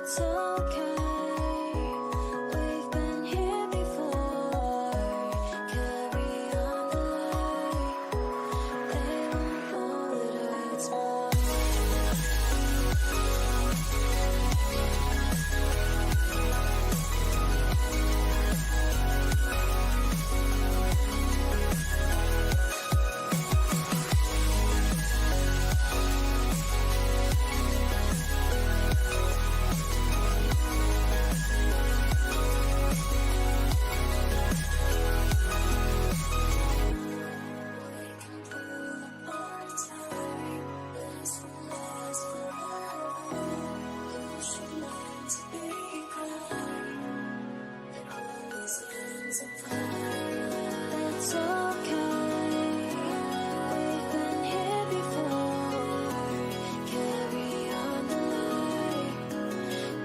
It's okay. We've been here before. Carry on the light. They won't know it hurts more. It's okay. We've been here before. Carry on the light.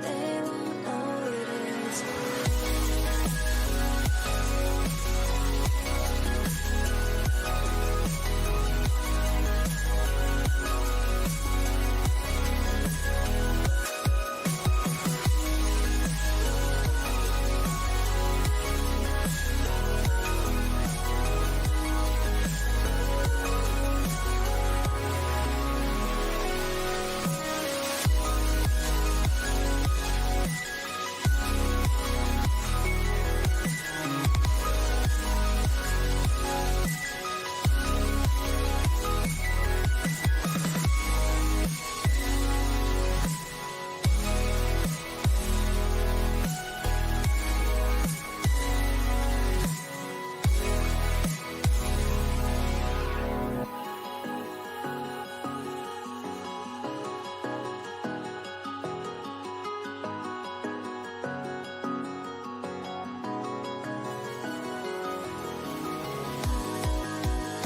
They won't know it hurts more.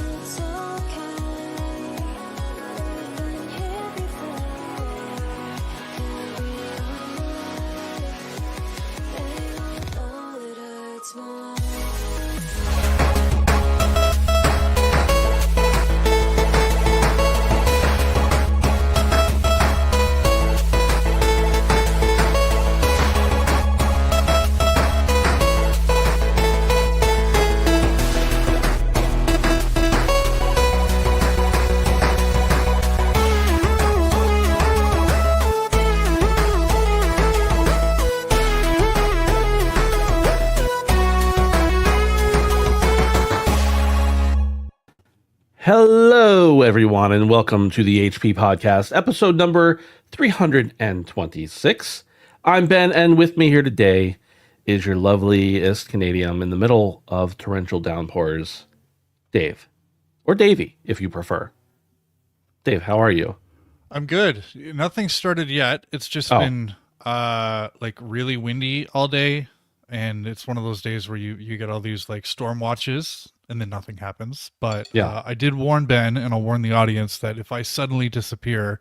It's okay. We've been here before. Carry on the light. They won't know it hurts more. Hello, everyone, and welcome to the HP Podcast, episode number 326. I'm Ben, and with me here today is your loveliest Canadian in the middle of torrential downpours, Dave. Or Davey, if you prefer. Dave, how are you? I'm good. Nothing started yet. It's just been like really windy all day, and it's one of those days where you get all these like storm watches and then nothing happens. But Yeah. I did warn Ben, and I'll warn the audience that if I suddenly disappear,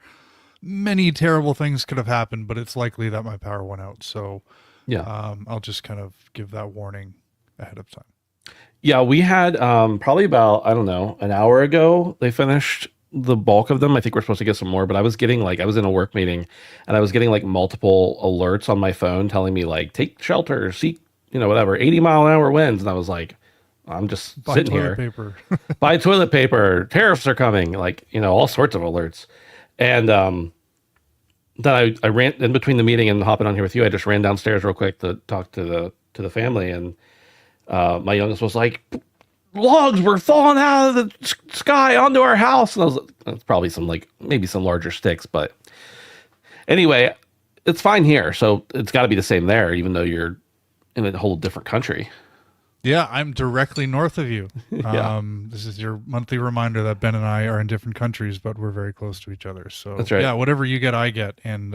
many terrible things could have happened, but it's likely that my power went out. So Yeah. I'll just kind of give that warning ahead of time. Yeah, we had probably about, I don't know, an hour ago, they finished the bulk of them. I think we're supposed to get some more, but I was getting I was in a work meeting and I was getting like multiple alerts on my phone telling me like, take shelter, seek, whatever, 80-mile-an-hour winds. And I was like, I'm just Buy sitting toilet here. paper. Buy toilet paper, tariffs are coming, all sorts of alerts. And then I ran in between the meeting and hopping on here with you. I just ran downstairs real quick to talk to the family, and my youngest was like, logs were falling out of the sky onto our house. And I was like, it's probably maybe some larger sticks, but anyway, it's fine here. So it's got to be the same there, even though you're in a whole different country. Yeah, I'm directly north of you. Yeah. This is your monthly reminder that Ben and I are in different countries, but we're very close to each other. So That's right. Yeah, whatever you get, I get. And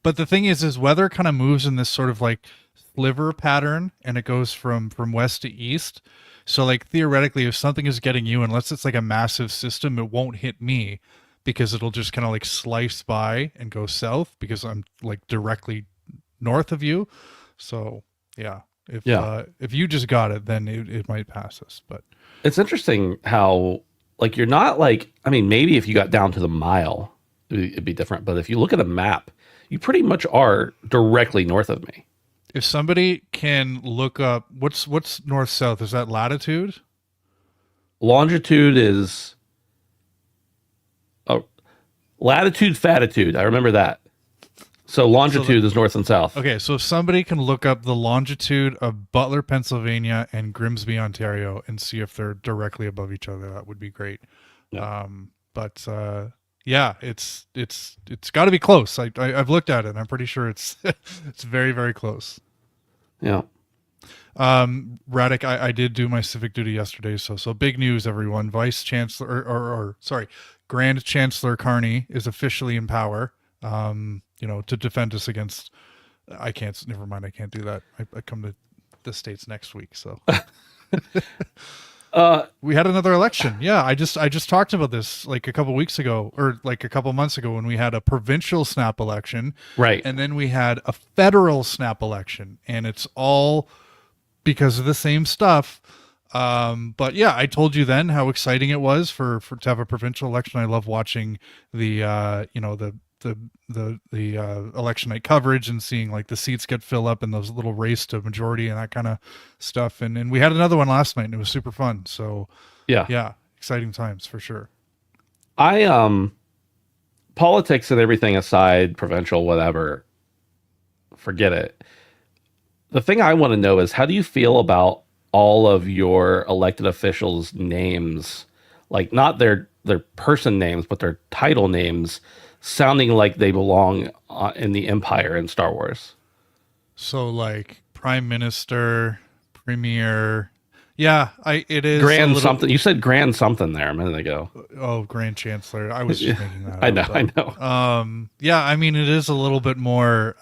but the thing is weather kind of moves in this sort of like sliver pattern, and it goes from west to east. So like theoretically, if something is getting you, unless it's like a massive system, it won't hit me because it'll just kind of like slice by and go south because I'm like directly north of you. So yeah. If you just got it, then it might pass us. But it's interesting how you're not maybe if you got down to the mile, it'd be different. But if you look at a map, you pretty much are directly north of me. If somebody can look up what's north south, is that latitude? Longitude is latitude, fatitude. I remember that. So longitude is north and south. Okay, so if somebody can look up the longitude of Butler, Pennsylvania, and Grimsby, Ontario, and see if they're directly above each other, that would be great. Yeah. Yeah, it's got to be close. I've looked at it, and I'm pretty sure it's it's very, very close. Yeah. Radek, I did do my civic duty yesterday, so big news, everyone. Vice Chancellor, or sorry, Grand Chancellor Carney is officially in power. To defend us against. Never mind. I can't do that. I come to the States next week, so. We had another election. Yeah, I just talked about this like a couple weeks ago, or like a couple months ago, when we had a provincial snap election, Right. and then we had a federal snap election, and it's all because of the same stuff. But yeah, I told you then how exciting it was for to have a provincial election. I love watching the election night coverage and seeing like the seats get filled up and those little race to majority and that kind of stuff. And we had another one last night and it was super fun. So yeah, exciting times for sure. Politics and everything aside, provincial, whatever, forget it. The thing I want to know is, how do you feel about all of your elected officials' names, like not their person names, but their title names, sounding like they belong in the Empire in Star Wars? So like Prime Minister, Premier. Yeah, it is Grand something. You said Grand something there a minute ago. Oh, Grand Chancellor. I was just making that up. I know. Yeah, I mean, it is a little bit more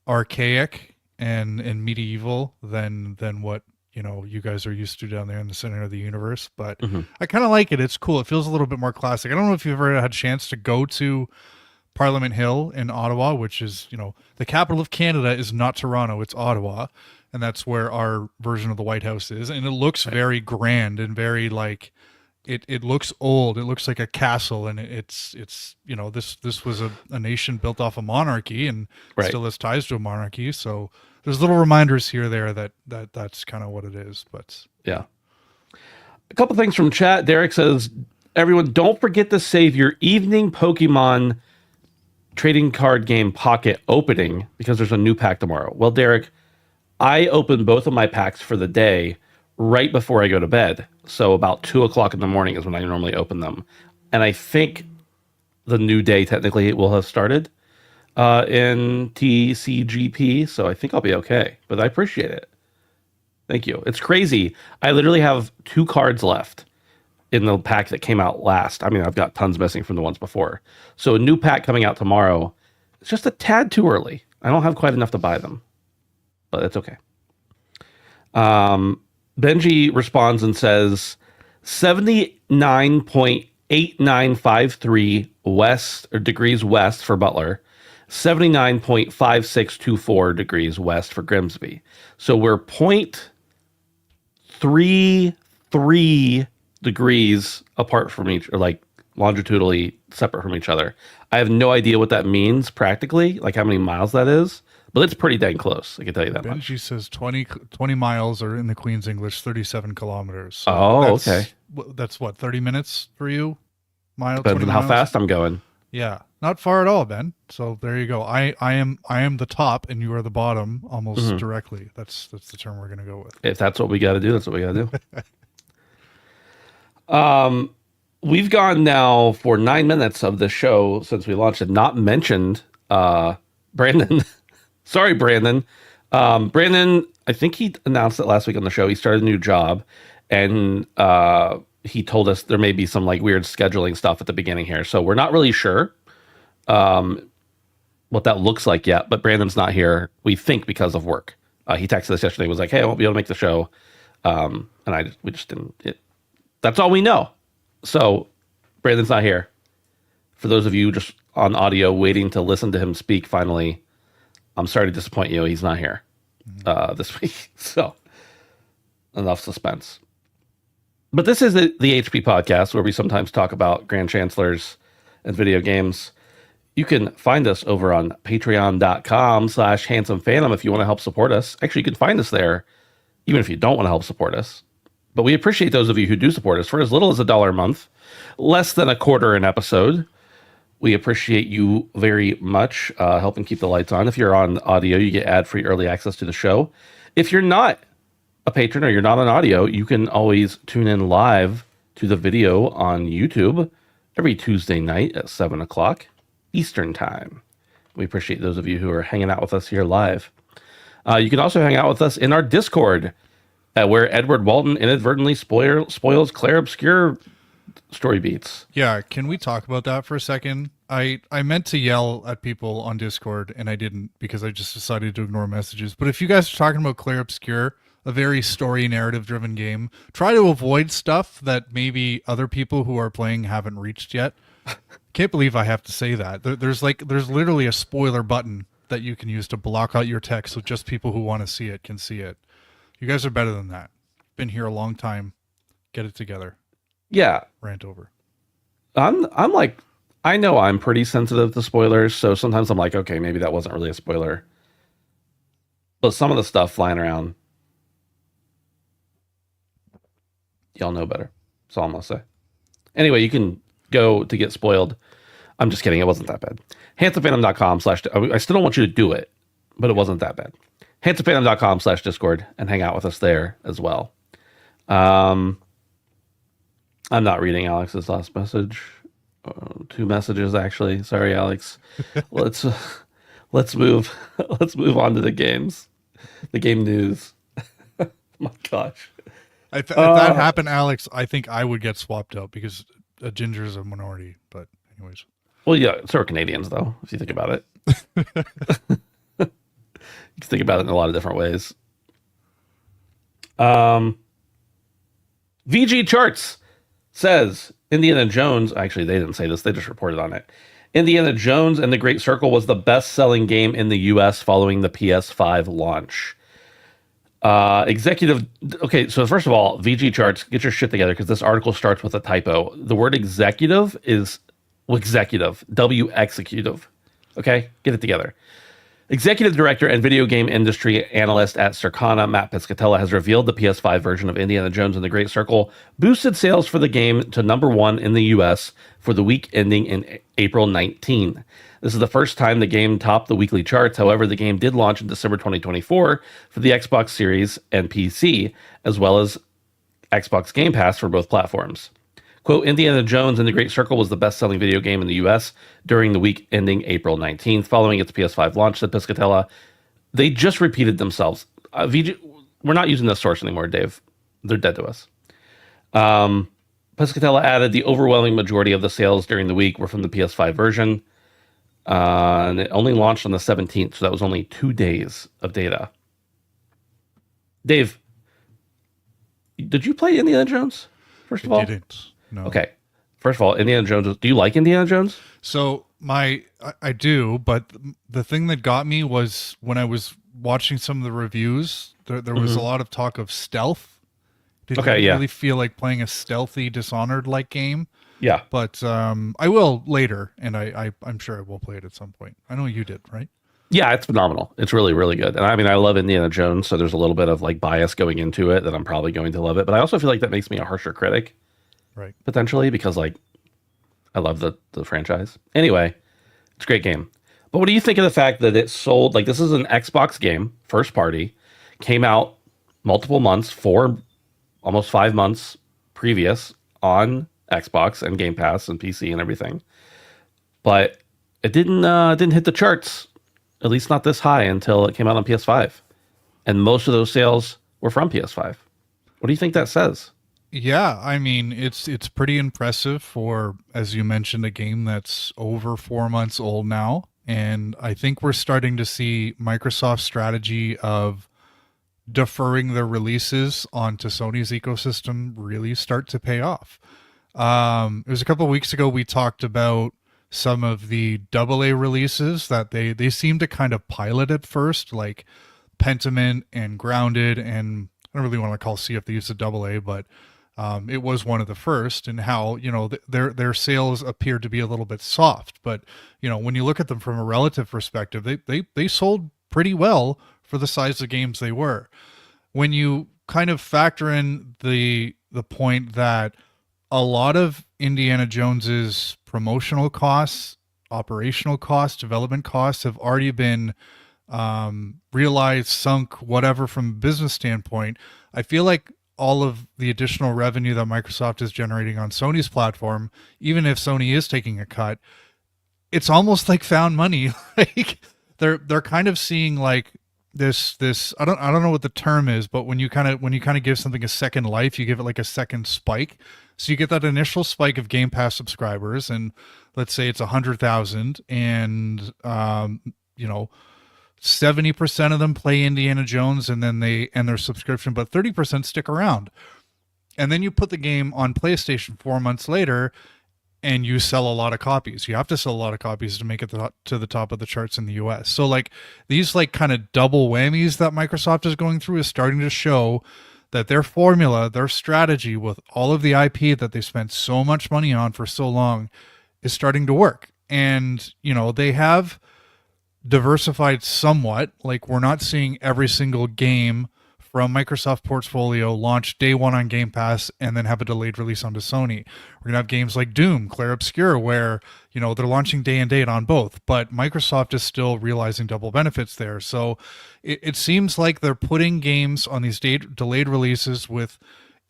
archaic and medieval than what you guys are used to down there in the center of the universe, but I kind of like it. It's cool. It feels a little bit more classic. I don't know if you've ever had a chance to go to Parliament Hill in Ottawa, which is, the capital of Canada is not Toronto, it's Ottawa, and that's where our version of the White House is, and it looks very grand and very like it looks old. It looks like a castle, and it's this was a nation built off a monarchy and still has ties to a monarchy, so there's little reminders here or there that's kind of what it is. But yeah. A couple things from chat. Derek says, everyone, don't forget to save your evening Pokemon trading card game Pocket opening because there's a new pack tomorrow. Well, Derek, I open both of my packs for the day right before I go to bed. So about 2:00 in the morning is when I normally open them. And I think the new day technically will have started in TCGP, so I think I'll be okay. But I appreciate it. Thank you. It's crazy. I literally have 2 cards left in the pack that came out last. I mean, I've got tons missing from the ones before. So a new pack coming out tomorrow. It's just a tad too early. I don't have quite enough to buy them, but it's okay. Benji responds and says 79.8953 west or degrees west for Butler. 79.5624 degrees west for Grimsby. So we're 0.33 degrees apart from each, or like longitudinally separate from each other. I have no idea what that means practically, like how many miles that is, but it's pretty dang close. I can tell you that much. Benji says 20 miles, or in the Queen's English, 37 kilometers. So okay. That's what, 30 minutes for you? Depends on how fast I'm going. Yeah, not far at all, Ben. So there you go. I am the top, and you are the bottom, almost directly. That's the term we're gonna go with. If that's what we got to do, that's what we got to do. We've gone now for 9 minutes of the show since we launched it. Not mentioned Brandon. Sorry, Brandon. Brandon, I think he announced it last week on the show. He started a new job, and he told us there may be some like weird scheduling stuff at the beginning here. So we're not really sure what that looks like yet, but Brandon's not here, we think, because of work. He texted us yesterday, was like, hey, I won't be able to make the show. And we just didn't, that's all we know. So Brandon's not here. For those of you just on audio waiting to listen to him speak finally, I'm sorry to disappoint you. He's not here this week. So enough suspense. But this is the HP podcast, where we sometimes talk about Grand Chancellors and video games. You can find us over on patreon.com/handsomephantom if you want to help support us. Actually, you can find us there even if you don't want to help support us. But we appreciate those of you who do support us for as little as $1 a month, less than a quarter an episode. We appreciate you very much, helping keep the lights on. If you're on audio, you get ad-free early access to the show. If you're not a patron or you're not on audio, you can always tune in live to the video on YouTube every Tuesday night at 7 o'clock Eastern Time. We appreciate those of you who are hanging out with us here live. You can also hang out with us in our Discord, where Edward Walton inadvertently spoils Clair Obscur story beats. Yeah, can we talk about that for a second? I meant to yell at people on Discord, and I didn't because I just decided to ignore messages. But if you guys are talking about Clair Obscur, a very story narrative-driven game, try to avoid stuff that maybe other people who are playing haven't reached yet. Can't believe I have to say that. There's literally a spoiler button that you can use to block out your text so just people who want to see it can see it. You guys are better than that. Been here a long time. Get it together. Yeah. Rant over. I'm like, I know I'm pretty sensitive to spoilers, so sometimes I'm like, okay, maybe that wasn't really a spoiler. But some of the stuff flying around, y'all know better. That's all I'm gonna say. Anyway, you can go to get spoiled. I'm just kidding. It wasn't that bad. handsomephantom.com/ I still don't want you to do it, but it wasn't that bad. handsomephantom.com/Discord and hang out with us there as well. I'm not reading Alex's last message. 2 messages actually. Sorry, Alex. Let's move on to the games. The game news. My gosh. If that happened, Alex, I think I would get swapped out because a ginger is a minority. But anyways. Well, yeah, so are Canadians, though, if you think about it. You can think about it in a lot of different ways. VG Charts says Indiana Jones, actually, they didn't say this, they just reported on it. Indiana Jones and the Great Circle was the best-selling game in the US following the PS5 launch. Okay, so first of all, VG Charts, get your shit together because this article starts with a typo. The word executive is W-executive. Okay, get it together. Executive director and video game industry analyst at Circana, Matt Piscatella, has revealed the PS5 version of Indiana Jones and the Great Circle boosted sales for the game to #1 in the US for the week ending in April 19. This is the first time the game topped the weekly charts. However, the game did launch in December 2024 for the Xbox Series and PC, as well as Xbox Game Pass for both platforms. Quote, Indiana Jones and the Great Circle was the best-selling video game in the U.S. during the week ending April 19th, following its PS5 launch, said Piscatella. They just repeated themselves. VG, we're not using this source anymore, Dave. They're dead to us. Piscatella added the overwhelming majority of the sales during the week were from the PS5 version, and it only launched on the 17th, so that was only 2 days of data. Dave, did you play Indiana Jones, first of all? I didn't. No. Okay. First of all, Indiana Jones. Do you like Indiana Jones? So I do, but the thing that got me was when I was watching some of the reviews, there was a lot of talk of stealth. Didn't really feel like playing a stealthy Dishonored-like game. Yeah. But I will later, and I'm sure I will play it at some point. I know you did, right? Yeah, it's phenomenal. It's really, really good. And I mean, I love Indiana Jones, so there's a little bit of like bias going into it that I'm probably going to love it. But I also feel like that makes me a harsher critic. Right. Potentially, because like I love the franchise. Anyway, it's a great game. But what do you think of the fact that it sold, like this is an Xbox game, first party, came out multiple months, almost 5 months previous on Xbox and Game Pass and PC and everything. But it didn't hit the charts, at least not this high, until it came out on PS5. And most of those sales were from PS5. What do you think that says? Yeah, I mean, it's pretty impressive for, as you mentioned, a game that's over 4 months old now. And I think we're starting to see Microsoft's strategy of deferring their releases onto Sony's ecosystem really start to pay off. It was a couple of weeks ago we talked about some of the AA releases that they seem to kind of pilot at first, like Pentiment and Grounded, and I don't really want to call Sea of Thieves a AA, but It was one of the first, and how, you know, their sales appeared to be a little bit soft. But, you know, when you look at them from a relative perspective, they sold pretty well for the size of games they were. When you kind of factor in the point that a lot of Indiana Jones's promotional costs, operational costs, development costs have already been realized, sunk, whatever, from a business standpoint, I feel like all of the additional revenue that Microsoft is generating on Sony's platform, even if Sony is taking a cut, it's almost like found money. Like they're kind of seeing like this I don't know what the term is, but when you kind of give something a second life, you give it like a second spike. So you get that initial spike of Game Pass subscribers, and let's say it's 100,000, and you know, 70% of them play Indiana Jones and then they end their subscription, but 30% stick around. And then you put the game on PlayStation 4 months later and you sell a lot of copies. You have to sell a lot of copies to make it to the top of the charts in the US. So like these like kind of double whammies that Microsoft is going through is starting to show that their formula, their strategy with all of the IP that they spent so much money on for so long is starting to work. And, you know, they have diversified somewhat. Like we're not seeing every single game from Microsoft portfolio launch day one on Game Pass and then have a delayed release onto Sony. We're gonna have games like Doom, Clair Obscur, where, you know, they're launching day and date on both, but Microsoft is still realizing double benefits there. So it seems like they're putting games on these delayed releases with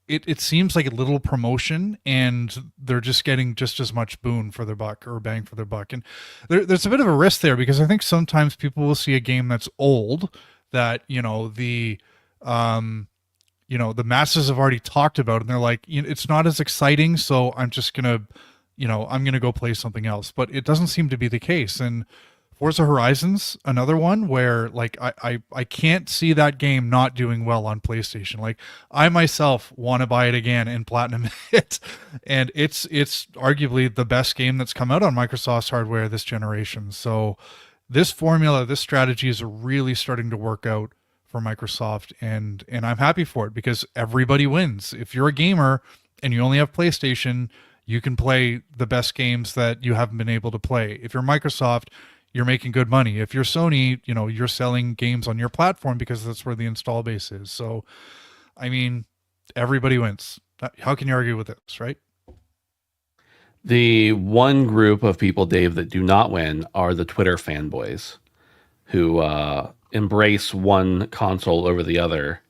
it seems like a little promotion, and they're just getting just as much boon for their buck, or bang for their buck. And there's a bit of a risk there, because I think sometimes people will see a game that's old that, you know, the masses have already talked about, and they're like, you know, it's not as exciting, so I'm just gonna, you know, I'm gonna go play something else. But it doesn't seem to be the case. And Forza Horizon's another one where like I can't see that game not doing well on PlayStation. Like I myself want to buy it again and platinum it, and it's arguably the best game that's come out on Microsoft's hardware this generation. So this formula, this strategy is really starting to work out for Microsoft, and I'm happy for it, because everybody wins. If you're a gamer and you only have PlayStation, you can play the best games that you haven't been able to play. If you're Microsoft, you're making good money. If you're Sony, you know, you're selling games on your platform because that's where the install base is. So, I mean, everybody wins. How can you argue with this, right? The one group of people, Dave, that do not win are the Twitter fanboys who embrace one console over the other.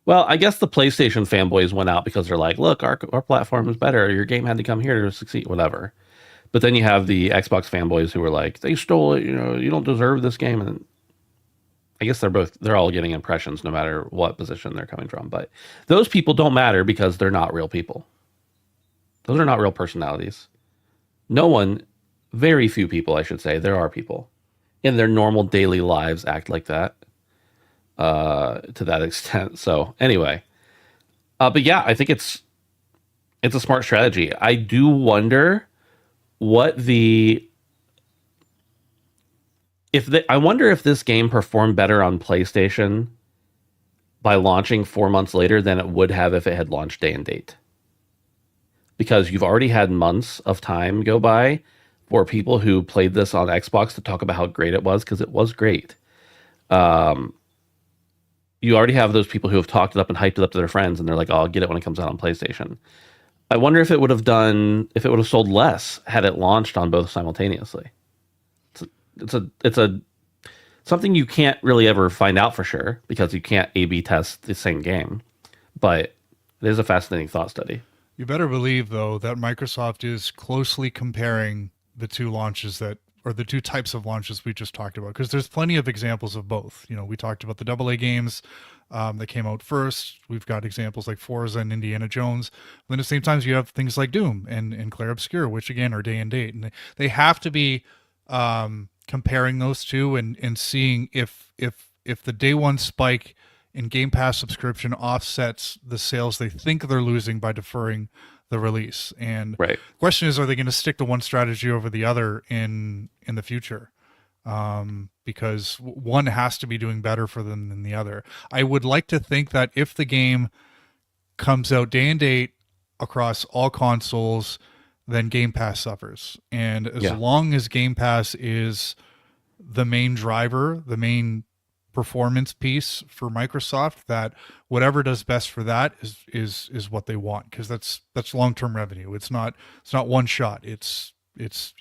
Well, I guess the PlayStation fanboys went out because they're like, look, our platform is better. Your game had to come here to succeed, whatever. But then you have the Xbox fanboys who were like, they stole it, you know, you don't deserve this game. And I guess they're all getting impressions no matter what position they're coming from. But those people don't matter because they're not real people. Those are not real personalities. No one, very few people, I should say, there are people in their normal daily lives act like that to that extent. So anyway, but yeah, I think it's a smart strategy. I do wonder I wonder if this game performed better on PlayStation by launching 4 months later than it would have if it had launched day and date. Because you've already had months of time go by for people who played this on Xbox to talk about how great it was, because it was great. You already have those people who have talked it up and hyped it up to their friends, and they're like, oh, I'll get it when it comes out on PlayStation. I wonder if it would have sold less had it launched on both simultaneously. It's something you can't really ever find out for sure, because you can't A/B test the same game. But it is a fascinating thought study. You better believe, though, that Microsoft is closely comparing the two launches or the two types of launches we just talked about, because there's plenty of examples of both. You know, we talked about the AA games that came out first. We've got examples like Forza and Indiana Jones. And then at the same time, you have things like Doom and Clair Obscur, which again are day and date. And they have to be comparing those two and seeing if the day one spike in Game Pass subscription offsets the sales they think they're losing by deferring the release. And right. The question is, are they going to stick to one strategy over the other in the future? Because one has to be doing better for them than the other. I would like to think that if the game comes out day and date across all consoles, then Game Pass suffers. And as Yeah. long as Game Pass is the main driver, the main performance piece for Microsoft, that whatever does best for that is what they want, because that's long-term revenue. It's not one shot. It's as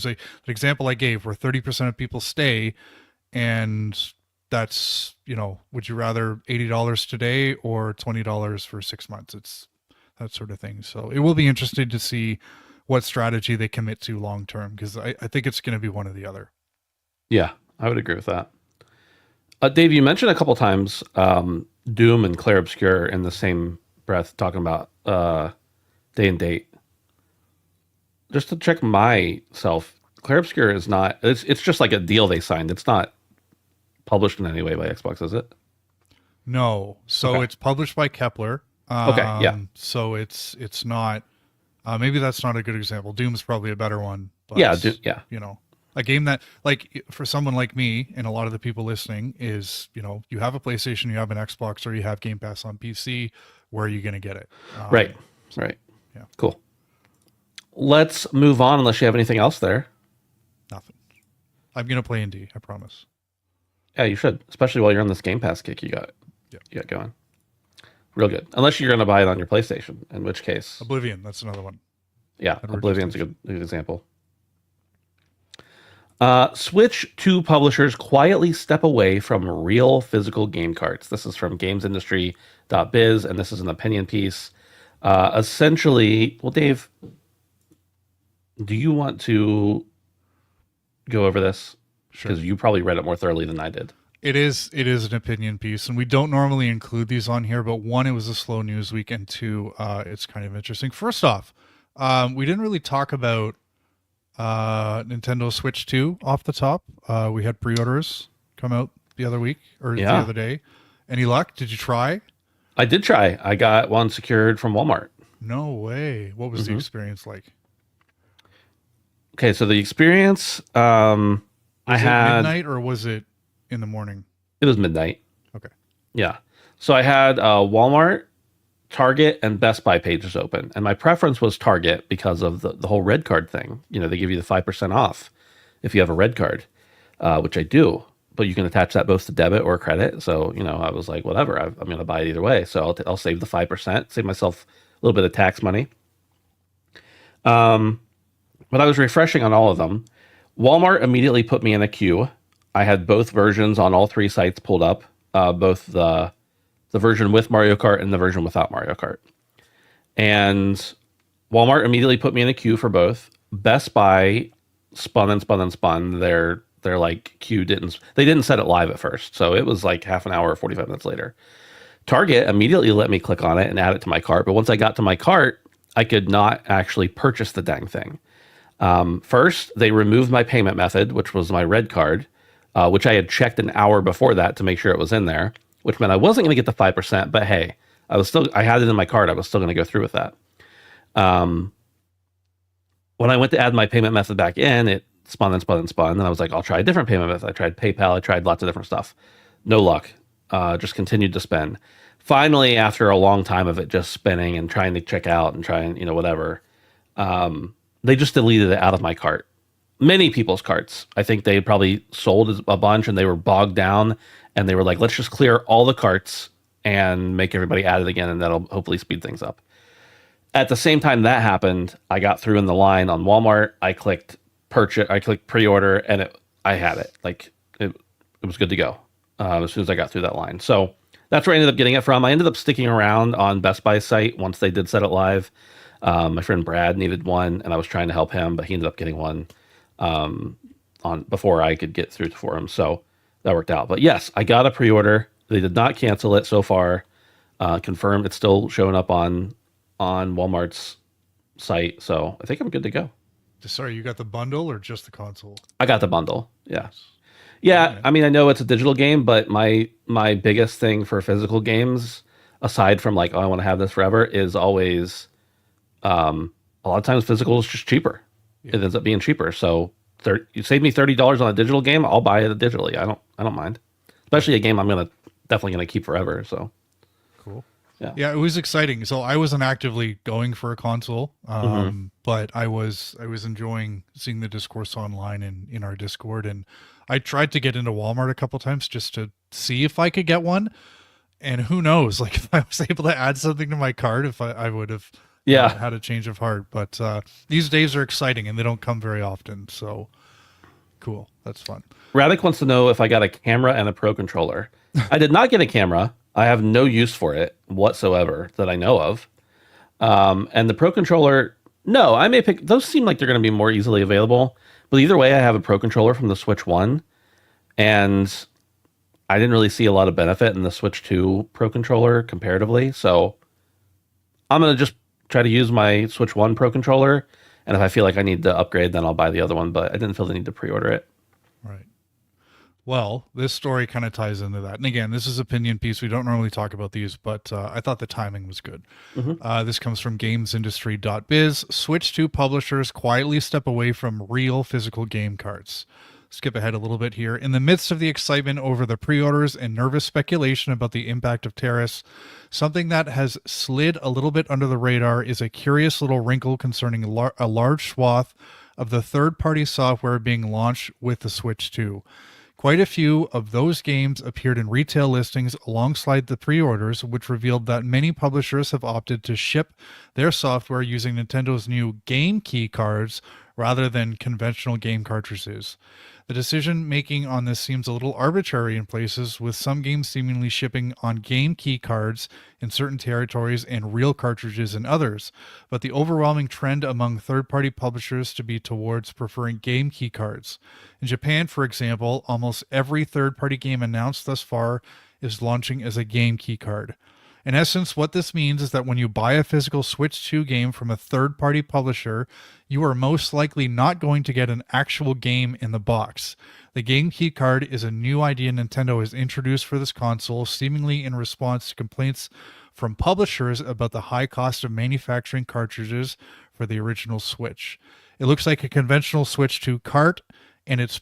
an example I gave, where 30% of people stay, and that's, would you rather $80 today or $20 for 6 months? It's that sort of thing. So it will be interesting to see what strategy they commit to long term, because I think it's going to be one or the other. Yeah, I would agree with that. Dave, you mentioned a couple times Doom and Clair Obscur in the same breath, talking about day and date. Just to check myself, Clair Obscur is not. It's just like a deal they signed. It's not published in any way by Xbox, is it? No. So Okay. it's published by Kepler. Okay, yeah. So it's not. Maybe that's not a good example. Doom's probably a better one. But, Yeah, a game that, like, for someone like me and a lot of the people listening, is, you have a PlayStation, you have an Xbox, or you have Game Pass on PC. Where are you going to get it? Right. Yeah. Cool. Let's move on, unless you have anything else there. Nothing. I'm going to play indie, I promise. Yeah, you should, especially while you're on this Game Pass kick you got going. Real good. Unless you're going to buy it on your PlayStation, in which case... Oblivion, that's another one. Yeah, Edward Oblivion's a good example. Switch 2 publishers quietly step away from real physical game carts. This is from gamesindustry.biz, and this is an opinion piece. Essentially, well, Dave, do you want to go over this? Sure. Because you probably read it more thoroughly than I did. It is an opinion piece, and we don't normally include these on here, but one, it was a slow news week, and two, it's kind of interesting. First off, we didn't really talk about Nintendo Switch 2 off the top. We had pre-orders come out the other week, or the other day. Any luck? Did you try? I did try. I got one secured from Walmart. No way. What was the experience like? Okay, so the experience, Was I it had... midnight, or was it in the morning? It was midnight. Okay. Yeah. So I had Walmart, Target, and Best Buy pages open. And my preference was Target because of the whole red card thing. They give you the 5% off if you have a red card, which I do. But you can attach that both to debit or credit. So, I was like, whatever, I'm going to buy it either way. So I'll save the 5%, save myself a little bit of tax money. But I was refreshing on all of them. Walmart immediately put me in a queue. I had both versions on all three sites pulled up, both the version with Mario Kart and the version without Mario Kart. And Walmart immediately put me in a queue for both. Best Buy spun and spun and spun. Their like queue didn't set it live at first. So it was like half an hour or 45 minutes later. Target immediately let me click on it and add it to my cart. But once I got to my cart, I could not actually purchase the dang thing. First, they removed my payment method, which was my red card, which I had checked an hour before that to make sure it was in there, which meant I wasn't going to get the 5%, but hey, I had it in my card. I was still going to go through with that. When I went to add my payment method back in, it spun and spun and spun. And I was like, I'll try a different payment method. I tried PayPal. I tried lots of different stuff. No luck. Just continued to spin. Finally, after a long time of it just spinning and trying to check out and trying, whatever, they just deleted it out of my cart. Many people's carts. I think they probably sold a bunch and they were bogged down and they were like, let's just clear all the carts and make everybody add it again, and that'll hopefully speed things up. At the same time that happened, I got through in the line on Walmart. I clicked purchase, I clicked pre-order, and I had it. Like it was good to go as soon as I got through that line. So that's where I ended up getting it from. I ended up sticking around on Best Buy's site once they did set it live. My friend Brad needed one, and I was trying to help him, but he ended up getting one on before I could get through for him. So that worked out. But yes, I got a pre-order. They did not cancel it so far. Confirmed. It's still showing up on Walmart's site. So I think I'm good to go. Sorry, you got the bundle or just the console? I got the bundle. Yeah. Yeah. I mean, I know it's a digital game, but my biggest thing for physical games, aside from like, oh, I want to have this forever, is always a lot of times physical is just cheaper. Yeah. It ends up being cheaper. So you save me $30 on a digital game, I'll buy it digitally. I don't mind. Especially a game I'm definitely gonna keep forever. So cool. Yeah, it was exciting. So I wasn't actively going for a console, but I was enjoying seeing the discourse online and in our Discord, and I tried to get into Walmart a couple times just to see if I could get one. And who knows, like if I was able to add something to my cart, if I would have Yeah. had a change of heart. But these days are exciting and they don't come very often. So cool, that's fun. Radic wants to know if I got a camera and a Pro controller. I did not get a camera. I have no use for it whatsoever that I know of. And the Pro controller, no, I may pick. Those seem like they're going to be more easily available. But either way, I have a Pro controller from the Switch 1, and I didn't really see a lot of benefit in the Switch 2 Pro controller comparatively. So I'm going to just try to use my Switch 1 Pro controller. And if I feel like I need to upgrade, then I'll buy the other one. But I didn't feel the need to pre-order it. Right. Well, this story kind of ties into that. And again, this is opinion piece. We don't normally talk about these, but I thought the timing was good. This comes from gamesindustry.biz. Switch 2 publishers quietly step away from real physical game cards. Skip ahead a little bit here. In the midst of the excitement over the pre-orders and nervous speculation about the impact of tariffs, something that has slid a little bit under the radar is a curious little wrinkle concerning a large swath of the third-party software being launched with the Switch 2. Quite a few of those games appeared in retail listings alongside the pre-orders, which revealed that many publishers have opted to ship their software using Nintendo's new game key cards rather than conventional game cartridges. The decision making on this seems a little arbitrary in places, with some games seemingly shipping on game key cards in certain territories and real cartridges in others, but the overwhelming trend among third-party publishers to be towards preferring game key cards. In Japan, for example, almost every third-party game announced thus far is launching as a game key card. In essence, what this means is that when you buy a physical Switch 2 game from a third-party publisher, you are most likely not going to get an actual game in the box. The game key card is a new idea Nintendo has introduced for this console, seemingly in response to complaints from publishers about the high cost of manufacturing cartridges for the original Switch. It looks like a conventional Switch 2 cart, and it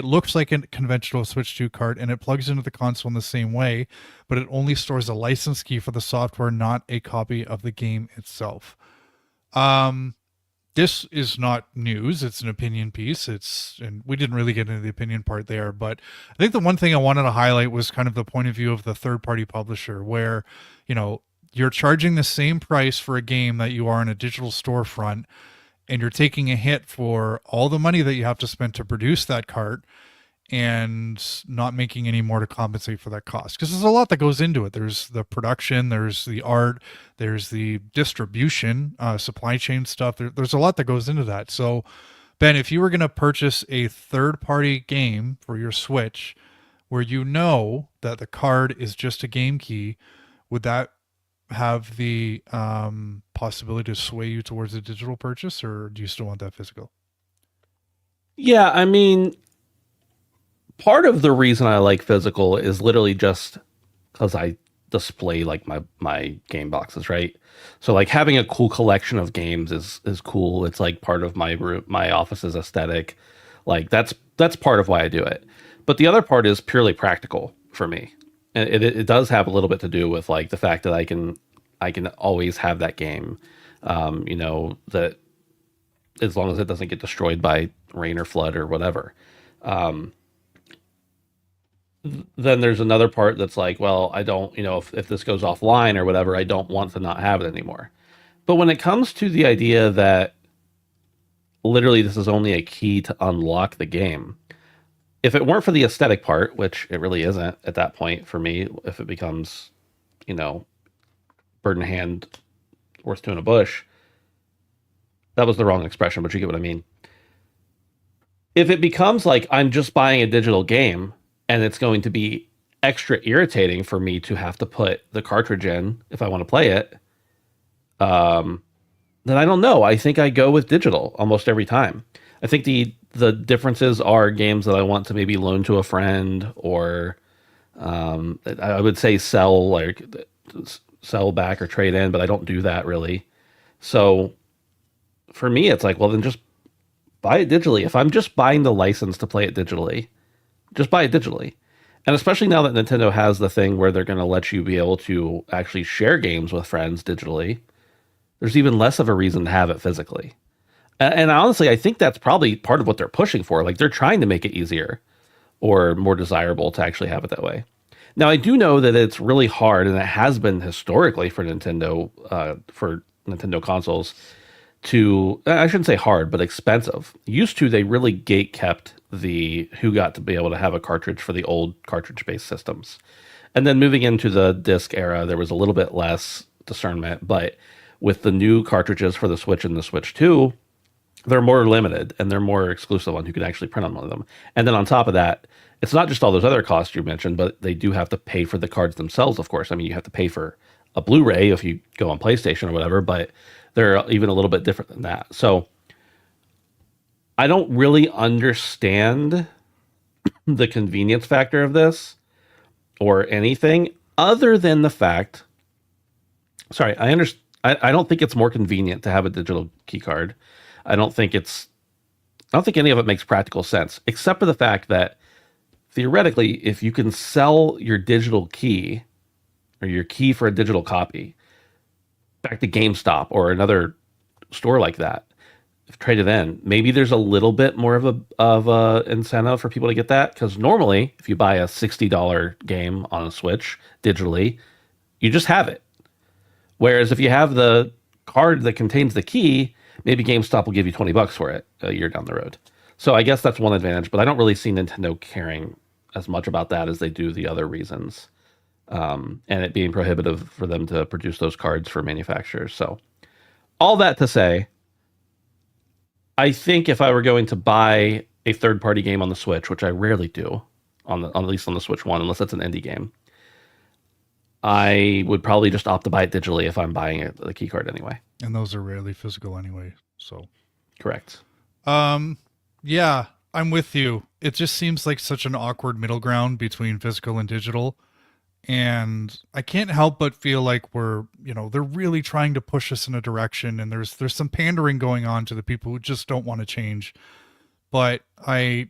looks like a conventional Switch 2 cart, and it plugs into the console in the same way, but it only stores a license key for the software, not a copy of the game itself. This is not news. It's an opinion piece. And we didn't really get into the opinion part there, but I think the one thing I wanted to highlight was kind of the point of view of the third-party publisher, where, you're charging the same price for a game that you are in a digital storefront, and you're taking a hit for all the money that you have to spend to produce that cart and not making any more to compensate for that cost. Because there's a lot that goes into it. There's the production, there's the art, there's the distribution, supply chain stuff. There's a lot that goes into that. So, Ben, if you were going to purchase a third-party game for your Switch where you know that the card is just a game key, would that have the possibility to sway you towards a digital purchase, or do you still want that physical? Yeah, I mean, part of the reason I like physical is literally just because I display like my game boxes, right? So like having a cool collection of games is cool. It's like part of my office's aesthetic. Like that's part of why I do it. But the other part is purely practical for me. And it does have a little bit to do with like the fact that I can always have that game, that as long as it doesn't get destroyed by rain or flood or whatever. Then there's another part that's like, well, I don't, if this goes offline or whatever, I don't want to not have it anymore. But when it comes to the idea that literally this is only a key to unlock the game, if it weren't for the aesthetic part, which it really isn't at that point for me, if it becomes, bird in hand, horse two in a bush, that was the wrong expression, but you get what I mean. If it becomes like I'm just buying a digital game and it's going to be extra irritating for me to have to put the cartridge in if I want to play it, then I don't know. I think I go with digital almost every time. I think the differences are games that I want to maybe loan to a friend, or I would say sell back or trade in, but I don't do that really. So for me, it's like, well, then just buy it digitally. If I'm just buying the license to play it digitally, just buy it digitally. And especially now that Nintendo has the thing where they're going to let you be able to actually share games with friends digitally, there's even less of a reason to have it physically. And honestly, I think that's probably part of what they're pushing for. Like they're trying to make it easier or more desirable to actually have it that way. Now, I do know that it's really hard, and it has been historically for Nintendo consoles to, I shouldn't say hard, but expensive. Used to, they really gate kept the who got to be able to have a cartridge for the old cartridge based systems. And then moving into the disc era, there was a little bit less discernment, but with the new cartridges for the Switch and the Switch 2, they're more limited and they're more exclusive on who can actually print on one of them. And then on top of that, it's not just all those other costs you mentioned, but they do have to pay for the cards themselves, of course. I mean, you have to pay for a Blu-ray if you go on PlayStation or whatever, but they're even a little bit different than that. So I don't really understand the convenience factor of this or anything other than the fact, sorry, I don't think it's more convenient to have a digital key card. I don't think any of it makes practical sense, except for the fact that theoretically, if you can sell your digital key or your key for a digital copy back to GameStop or another store like that, if traded in, maybe there's a little bit more of a incentive for people to get that. Because normally, if you buy a $60 game on a Switch digitally, you just have it. Whereas if you have the card that contains the key, maybe GameStop will give you $20 for it a year down the road. So I guess that's one advantage, but I don't really see Nintendo caring as much about that as they do the other reasons. And it being prohibitive for them to produce those cards for manufacturers. So all that to say, I think if I were going to buy a third-party game on the Switch, which I rarely do, at least on the Switch 1, unless it's an indie game, I would probably just opt to buy it digitally if I'm buying the key card anyway. And those are rarely physical anyway. So Correct. Yeah, I'm with you. It just seems like such an awkward middle ground between physical and digital. And I can't help but feel like they're really trying to push us in a direction, and there's some pandering going on to the people who just don't want to change. But I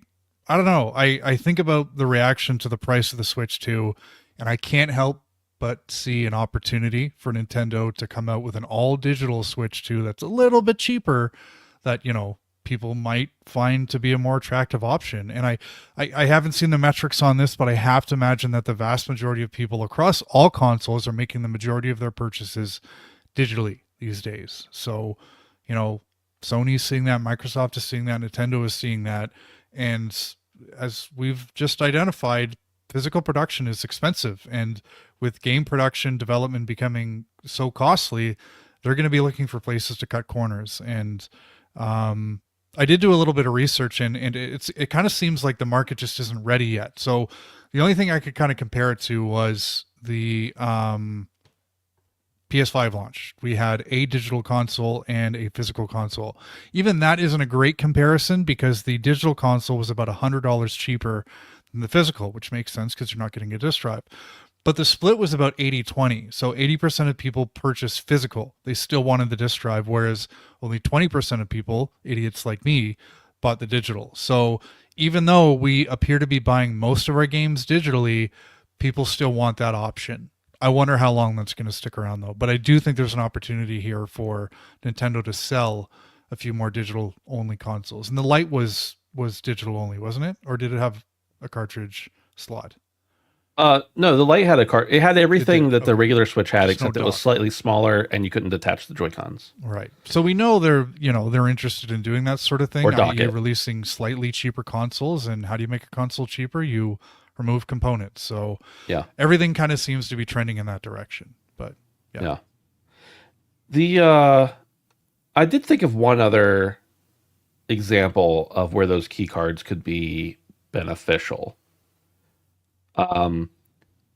don't know. I think about the reaction to the price of the Switch 2, and I can't help but see an opportunity for Nintendo to come out with an all digital Switch 2 that's a little bit cheaper, that people might find to be a more attractive option. And I haven't seen the metrics on this, but I have to imagine that the vast majority of people across all consoles are making the majority of their purchases digitally these days. So, Sony's seeing that, Microsoft is seeing that, Nintendo is seeing that. And as we've just identified, physical production is expensive. And with game production development becoming so costly, they're going to be looking for places to cut corners. And, I did do a little bit of research, and it kind of seems like the market just isn't ready yet. So the only thing I could kind of compare it to was the PS5 launch. We had a digital console and a physical console. Even that isn't a great comparison because the digital console was about $100 cheaper than the physical, which makes sense because you're not getting a disc drive. But the split was about 80-20. So 80% of people purchased physical. They still wanted the disc drive, whereas only 20% of people, idiots like me, bought the digital. So even though we appear to be buying most of our games digitally, people still want that option. I wonder how long that's going to stick around, though. But I do think there's an opportunity here for Nintendo to sell a few more digital-only consoles. And the Lite was digital-only, wasn't it? Or did it have a cartridge slot? No, the Lite had a card. It had everything that the okay. regular Switch had, Just except no it was dock. slightly smaller and you couldn't detach the Joy-Cons. Right. So we know they're interested in doing that sort of thing. Or dock i.e. it. releasing slightly cheaper consoles. And how do you make a console cheaper? You remove components. So Yeah. everything kind of seems to be trending in that direction. But yeah. I did think of one other example of where those key cards could be beneficial.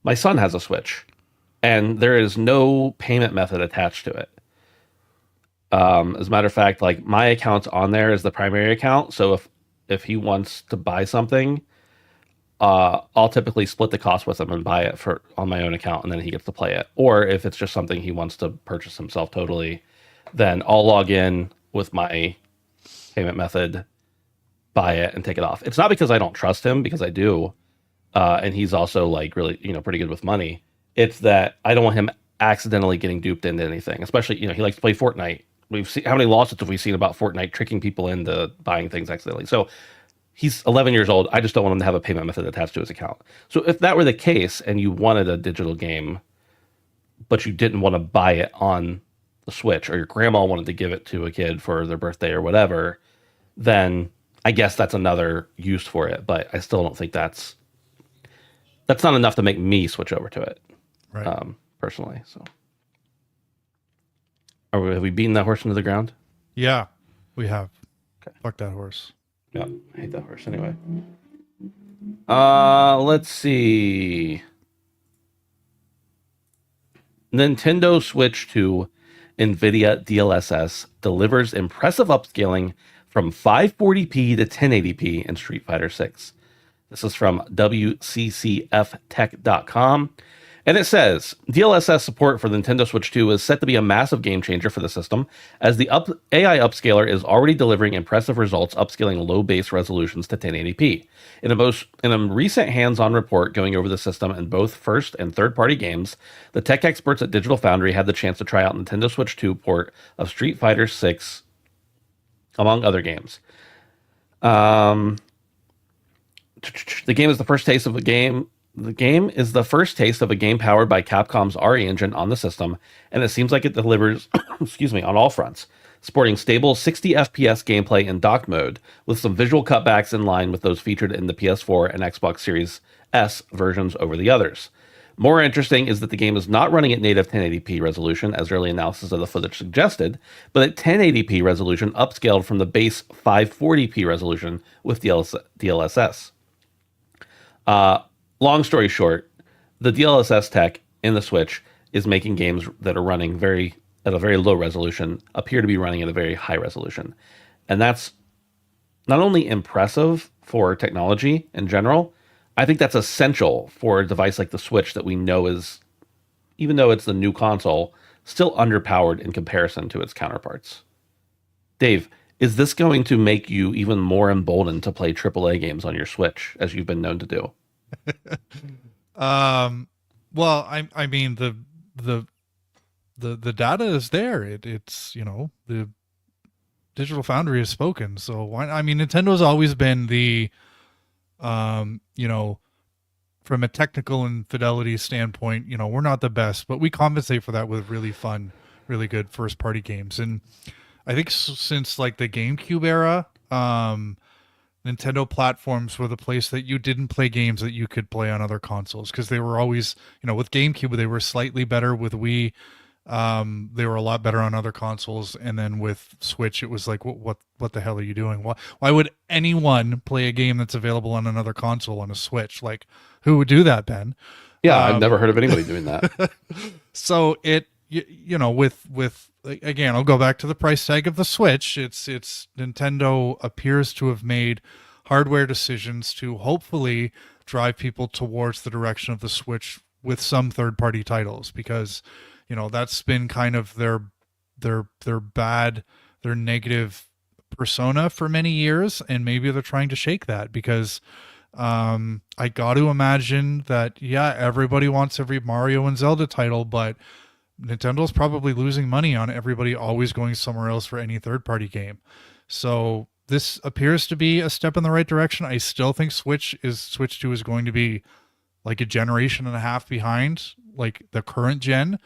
My son has a Switch, and there is no payment method attached to it. As a matter of fact, like my account's on there as the primary account. So if he wants to buy something, I'll typically split the cost with him and buy it on my own account, and then he gets to play it. Or if it's just something he wants to purchase himself totally, then I'll log in with my payment method, buy it, and take it off. It's not because I don't trust him, because I do. and he's also like really, pretty good with money. It's that I don't want him accidentally getting duped into anything, especially, he likes to play Fortnite. We've seen how many lawsuits have we seen about Fortnite tricking people into buying things accidentally. So he's 11 years old. I just don't want him to have a payment method attached to his account. So if that were the case and you wanted a digital game, but you didn't want to buy it on the Switch, or your grandma wanted to give it to a kid for their birthday or whatever, then I guess that's another use for it. But I still don't think that's not enough to make me switch over to it, Right. Personally. So, have we beaten that horse into the ground? Yeah, we have. Okay. Fuck that horse. Yeah, I hate that horse. Anyway, let's see. Nintendo Switch 2 NVIDIA DLSS delivers impressive upscaling from 540p to 1080p in Street Fighter 6. This is from WCCFtech.com. And it says, DLSS support for the Nintendo Switch 2 is set to be a massive game changer for the system, as the AI upscaler is already delivering impressive results, upscaling low base resolutions to 1080p. In a recent hands-on report going over the system in both first and third-party games, the tech experts at Digital Foundry had the chance to try out Nintendo Switch 2 port of Street Fighter 6, among other games. The game is the first taste of a game. The game is the first taste of a game powered by Capcom's RE engine on the system, and it seems like it delivers, on all fronts, sporting stable 60 FPS gameplay in docked mode, with some visual cutbacks in line with those featured in the PS4 and Xbox Series S versions over the others. More interesting is that the game is not running at native 1080p resolution, as early analysis of the footage suggested, but at 1080p resolution upscaled from the base 540p resolution with DLSS. Long story short, the DLSS tech in the Switch is making games that are running at a very low resolution appear to be running at a very high resolution. And that's not only impressive for technology in general, I think that's essential for a device like the Switch that we know is, even though it's the new console, still underpowered in comparison to its counterparts. Dave, is this going to make you even more emboldened to play AAA games on your Switch, as you've been known to do? Well, I mean the data is there. It's the Digital Foundry has spoken. So why? I mean, Nintendo's always been the from a technical and fidelity standpoint, we're not the best, but we compensate for that with really fun, really good first party games. And I think since like the GameCube era, Nintendo platforms were the place that you didn't play games that you could play on other consoles, because they were always, with GameCube, they were slightly better. With Wii, they were a lot better on other consoles. And then with Switch, it was like, what the hell are you doing? Why would anyone play a game that's available on another console on a Switch? Like, who would do that, Ben? Yeah, I've never heard of anybody doing that. So with again, I'll go back to the price tag of the Switch. It's Nintendo appears to have made hardware decisions to hopefully drive people towards the direction of the Switch with some third-party titles, because that's been kind of their negative persona for many years, and maybe they're trying to shake that, because I got to imagine that everybody wants every Mario and Zelda title, but Nintendo's probably losing money on everybody always going somewhere else for any third-party game. So this appears to be a step in the right direction. I still think Switch 2 is going to be like a generation and a half behind like the current gen.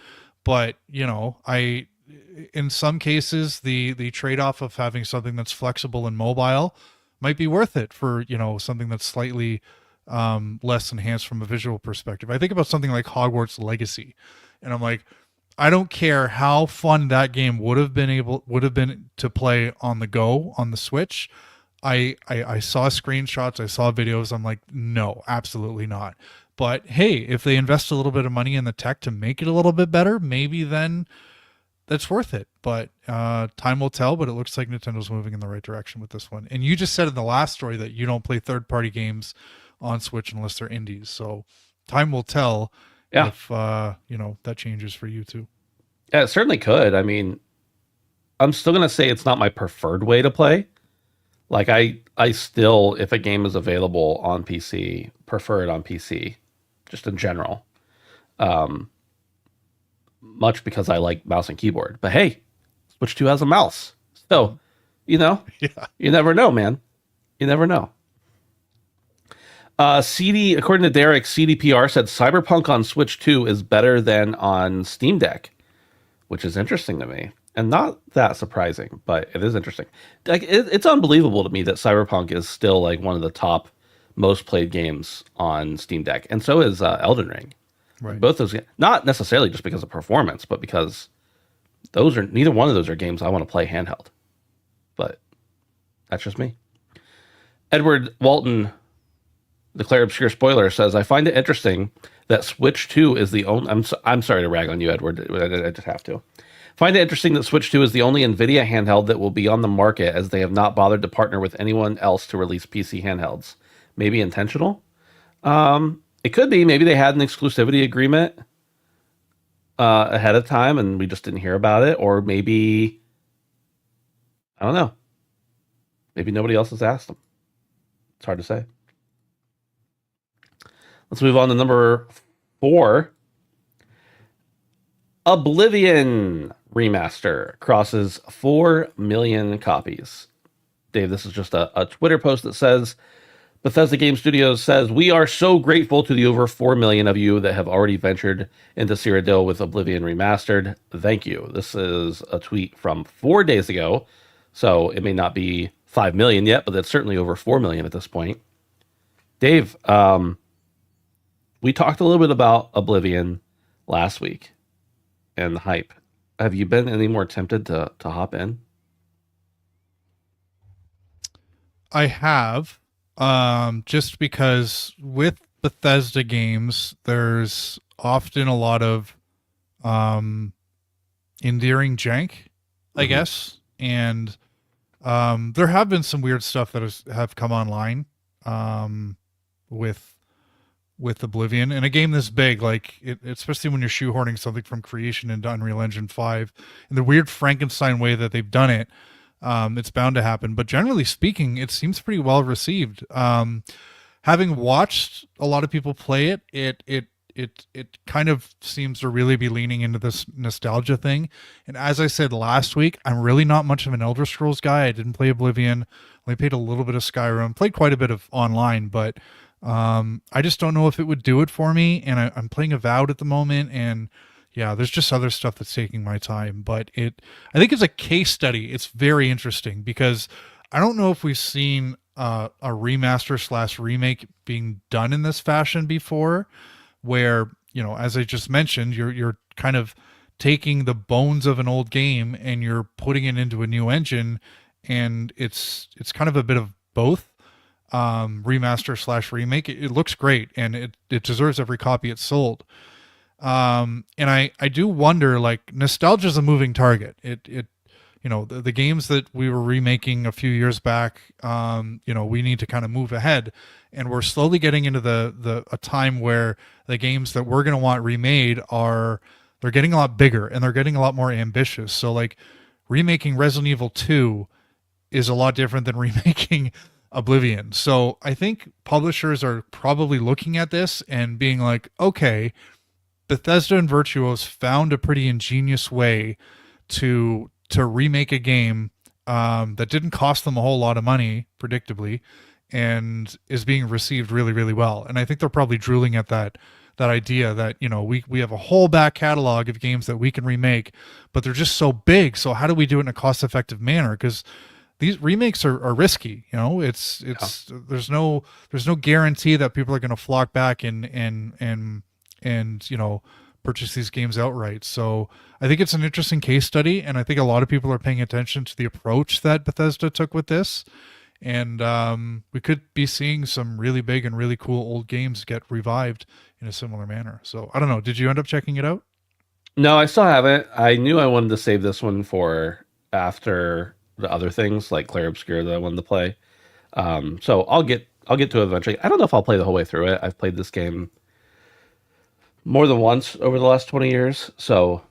But, in some cases, the trade-off of having something that's flexible and mobile might be worth it for, something that's slightly less enhanced from a visual perspective. I think about something like Hogwarts Legacy, and I'm like, I don't care how fun that game would have been to play on the go on the Switch. I saw screenshots, I saw videos. I'm like, no, absolutely not. But hey, if they invest a little bit of money in the tech to make it a little bit better, maybe then that's worth it. But time will tell. But it looks like Nintendo's moving in the right direction with this one. And you just said in the last story that you don't play third-party games on Switch unless they're indies. So time will tell. Yeah. If that changes for you too. Yeah, it certainly could. I mean, I'm still gonna say it's not my preferred way to play. Like I still, if a game is available on PC prefer it on PC, just in general. Much because I like mouse and keyboard. But hey, Switch 2 has a mouse. So, Yeah. you never know, man. You never know. According to Derek, CDPR said Cyberpunk on Switch 2 is better than on Steam Deck, which is interesting to me. And not that surprising, but it is interesting. Like it's unbelievable to me that Cyberpunk is still like one of the top most played games on Steam Deck. And so is Elden Ring. Right. Both those, not necessarily just because of performance, but because neither one of those are games I want to play handheld. But that's just me. Edward Walton, the Clair Obscur spoiler, says, I find it interesting that Switch 2 is the only... I'm sorry to rag on you, Edward. I just have to. Find it interesting that Switch 2 is the only NVIDIA handheld that will be on the market, as they have not bothered to partner with anyone else to release PC handhelds. Maybe intentional? It could be. Maybe they had an exclusivity agreement ahead of time and we just didn't hear about it. Or maybe... I don't know. Maybe nobody else has asked them. It's hard to say. Let's move on to number 4. Oblivion Remaster crosses 4 million copies. Dave, this is just a Twitter post that says, Bethesda Game Studios says, we are so grateful to the over 4 million of you that have already ventured into Cyrodiil with Oblivion Remastered. Thank you. This is a tweet from 4 days ago, so it may not be 5 million yet, but it's certainly over 4 million at this point. Dave, we talked a little bit about Oblivion last week and the hype. Have you been any more tempted to hop in? I have, just because with Bethesda games, there's often a lot of endearing jank, I guess, and there have been some weird stuff that have come online with Oblivion, and a game this big, like especially when you're shoehorning something from creation into Unreal Engine 5 in the weird Frankenstein way that they've done it, it's bound to happen. But generally speaking, it seems pretty well received. Having watched a lot of people play it, it kind of seems to really be leaning into this nostalgia thing. And as I said last week, I'm really not much of an Elder Scrolls guy. I didn't play Oblivion. I played a little bit of Skyrim, played quite a bit of online, but I just don't know if it would do it for me. And I'm playing Avowed at the moment, and yeah, there's just other stuff that's taking my time. But I think it's a case study. It's very interesting because I don't know if we've seen a remaster / remake being done in this fashion before, where, you know, as I just mentioned, you're kind of taking the bones of an old game and you're putting it into a new engine, and it's kind of a bit of both. Remaster / remake. It looks great, and it deserves every copy it's sold. And I do wonder, like, nostalgia is a moving target. It you know, the games that we were remaking a few years back, you know, we need to kind of move ahead, and we're slowly getting into a time where the games that we're going to want remade they're getting a lot bigger and they're getting a lot more ambitious. So like remaking Resident Evil 2 is a lot different than remaking Oblivion. So I think publishers are probably looking at this and being like, okay, Bethesda and Virtuos found a pretty ingenious way to remake a game that didn't cost them a whole lot of money, predictably, and is being received really, really well. And I think they're probably drooling at that idea that, you know, we have a whole back catalog of games that we can remake, but they're just so big. So how do we do it in a cost-effective manner? Because these remakes are risky, you know. It's there's no guarantee that people are going to flock back and you know, purchase these games outright. So I think it's an interesting case study, and I think a lot of people are paying attention to the approach that Bethesda took with this. And we could be seeing some really big and really cool old games get revived in a similar manner. So I don't know. Did you end up checking it out? No, I still haven't. I knew I wanted to save this one for after the other things like Clair Obscur that I wanted to play. So I'll get to it eventually. I don't know if I'll play the whole way through it. I've played this game more than once over the last 20 years. So,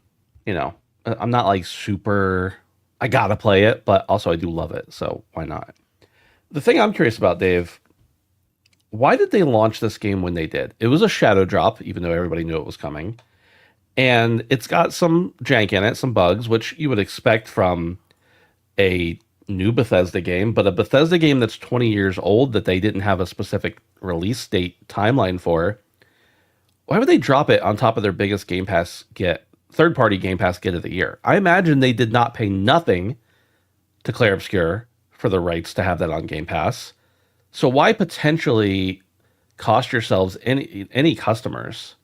you know, I'm not like super, I gotta play it, but also I do love it. So why not? The thing I'm curious about, Dave, why did they launch this game when they did? It was a shadow drop, even though everybody knew it was coming. And it's got some jank in it, some bugs, which you would expect from a new Bethesda game, but a Bethesda game that's 20 years old that they didn't have a specific release date timeline for. Why would they drop it on top of their biggest Game Pass get, third party Game Pass get of the year? I imagine they did not pay nothing to Clair Obscur for the rights to have that on Game Pass. So why potentially cost yourselves any customers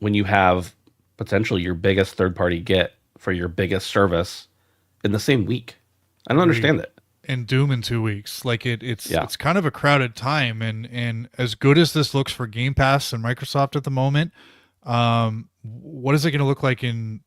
when you have potentially your biggest third party get for your biggest service in the same week? I don't understand it. And Doom in 2 weeks. Like it's Yeah. it's kind of a crowded time, and as good as this looks for Game Pass and Microsoft at the moment, what is it going to look like in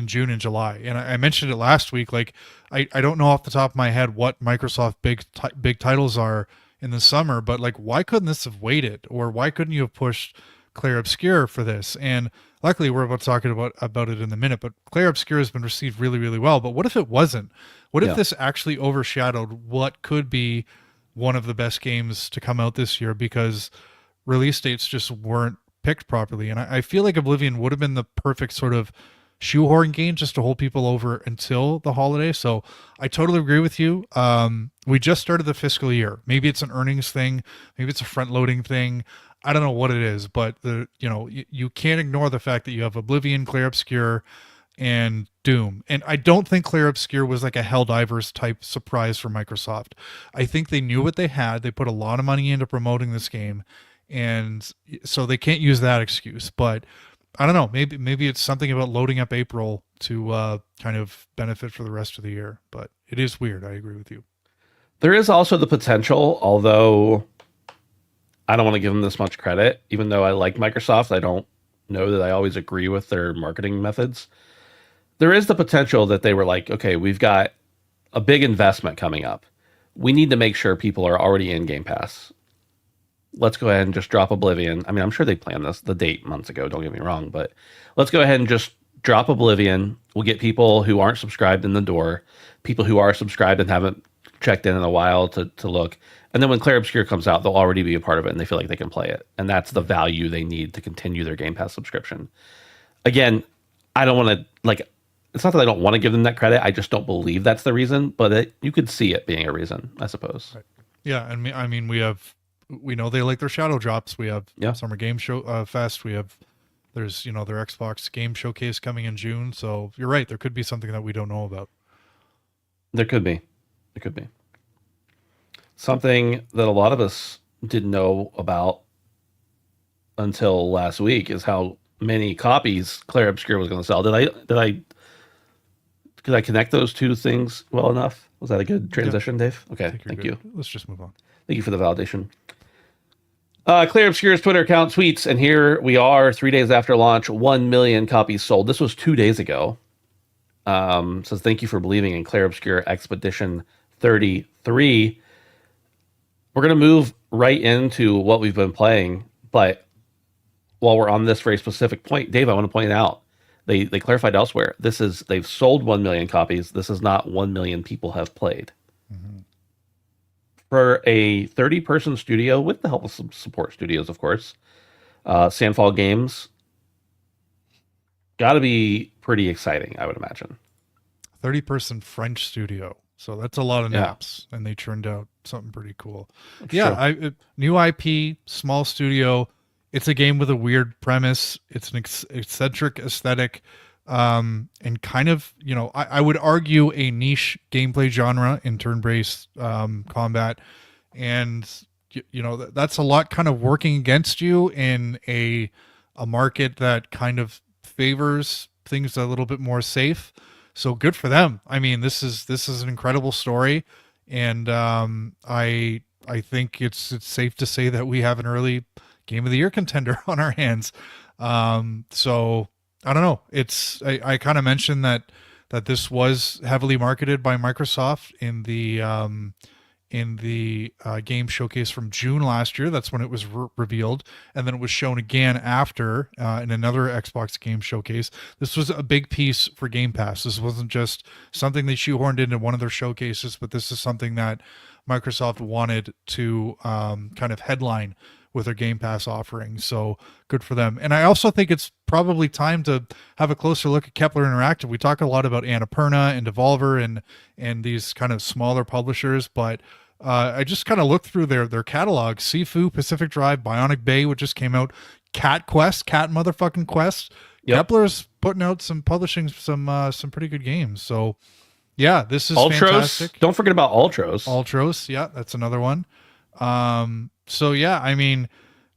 June and July? And I mentioned it last week. Like I don't know off the top of my head what Microsoft big titles are in the summer, but like why couldn't this have waited, or why couldn't you have pushed Clair Obscur for this? And luckily we're about to talk about it in a minute, but Clair Obscur has been received really, really well. But what if it wasn't? What if this actually overshadowed what could be one of the best games to come out this year because release dates just weren't picked properly? And I feel like Oblivion would have been the perfect sort of shoehorn game just to hold people over until the holiday. So I totally agree with you. We just started the fiscal year. Maybe it's an earnings thing. Maybe it's a front loading thing. I don't know what it is, but you can't ignore the fact that you have Oblivion, Clair Obscur, and Doom. And I don't think Clair Obscur was like a Helldivers type surprise for Microsoft. I think they knew what they had. They put a lot of money into promoting this game, and so they can't use that excuse. But I don't know. Maybe it's something about loading up April to kind of benefit for the rest of the year. But it is weird. I agree with you. There is also the potential, although I don't want to give them this much credit, even though I like Microsoft, I don't know that I always agree with their marketing methods. There is the potential that they were like, okay, we've got a big investment coming up. We need to make sure people are already in Game Pass. Let's go ahead and just drop Oblivion. I mean, I'm sure they planned the date months ago, don't get me wrong, but let's go ahead and just drop Oblivion. We'll get people who aren't subscribed in the door, people who are subscribed and haven't checked in a while to look. And then when Clair Obscur comes out, they'll already be a part of it and they feel like they can play it. And that's the value they need to continue their Game Pass subscription. Again, I don't want to, it's not that I don't want to give them that credit. I just don't believe that's the reason, but you could see it being a reason, I suppose. Right. Yeah. And I mean, we know they like their shadow drops. We have Summer Game Show Fest. There's their Xbox Game Showcase coming in June. So you're right. There could be something that we don't know about. There could be. Something that a lot of us didn't know about until last week is how many copies Clair Obscur was going to sell. Could I connect those two things well enough? Was that a good transition, Dave? Okay, thank you. Let's just move on. Thank you for the validation. Clair Obscur's Twitter account tweets, and here we are 3 days after launch, 1 million copies sold. This was 2 days ago. Says, thank you for believing in Clair Obscur Expedition 33. We're going to move right into what we've been playing, but while we're on this very specific point, Dave, I want to point out, they clarified elsewhere, they've sold 1 million copies. This is not 1 million people have played. Mm-hmm. For a 30-person studio, with the help of some support studios, of course, Sandfall Games, got to be pretty exciting, I would imagine. 30-person French studio. So that's a lot of naps, and they churned out something pretty cool. That's new IP, small studio. It's a game with a weird premise. It's an eccentric aesthetic, and kind of, I would argue a niche gameplay genre in turn-based combat. And, that's a lot kind of working against you in a market that kind of favors things a little bit more safe. So good for them. I mean, this is an incredible story, and I think it's safe to say that we have an early Game of the Year contender on our hands. So I don't know. I kind of mentioned that this was heavily marketed by Microsoft in in the game showcase from June last year. That's when it was revealed, and then it was shown again after in another Xbox game showcase. This was a big piece for Game Pass. This wasn't just something they shoehorned into one of their showcases, but this is something that Microsoft wanted to kind of headline with their Game Pass offering. So good for them. And I also think it's probably time to have a closer look at Kepler Interactive. We talk a lot about Annapurna and Devolver and these kind of smaller publishers, but I just kind of looked through their catalog. Sifu, Pacific Drive, Bionic Bay, which just came out, Cat motherfucking Quest. Yep. Kepler's putting out publishing some pretty good games. So yeah, this is Ultros. Fantastic. Don't forget about Ultros, yeah, that's another one. So yeah, I mean,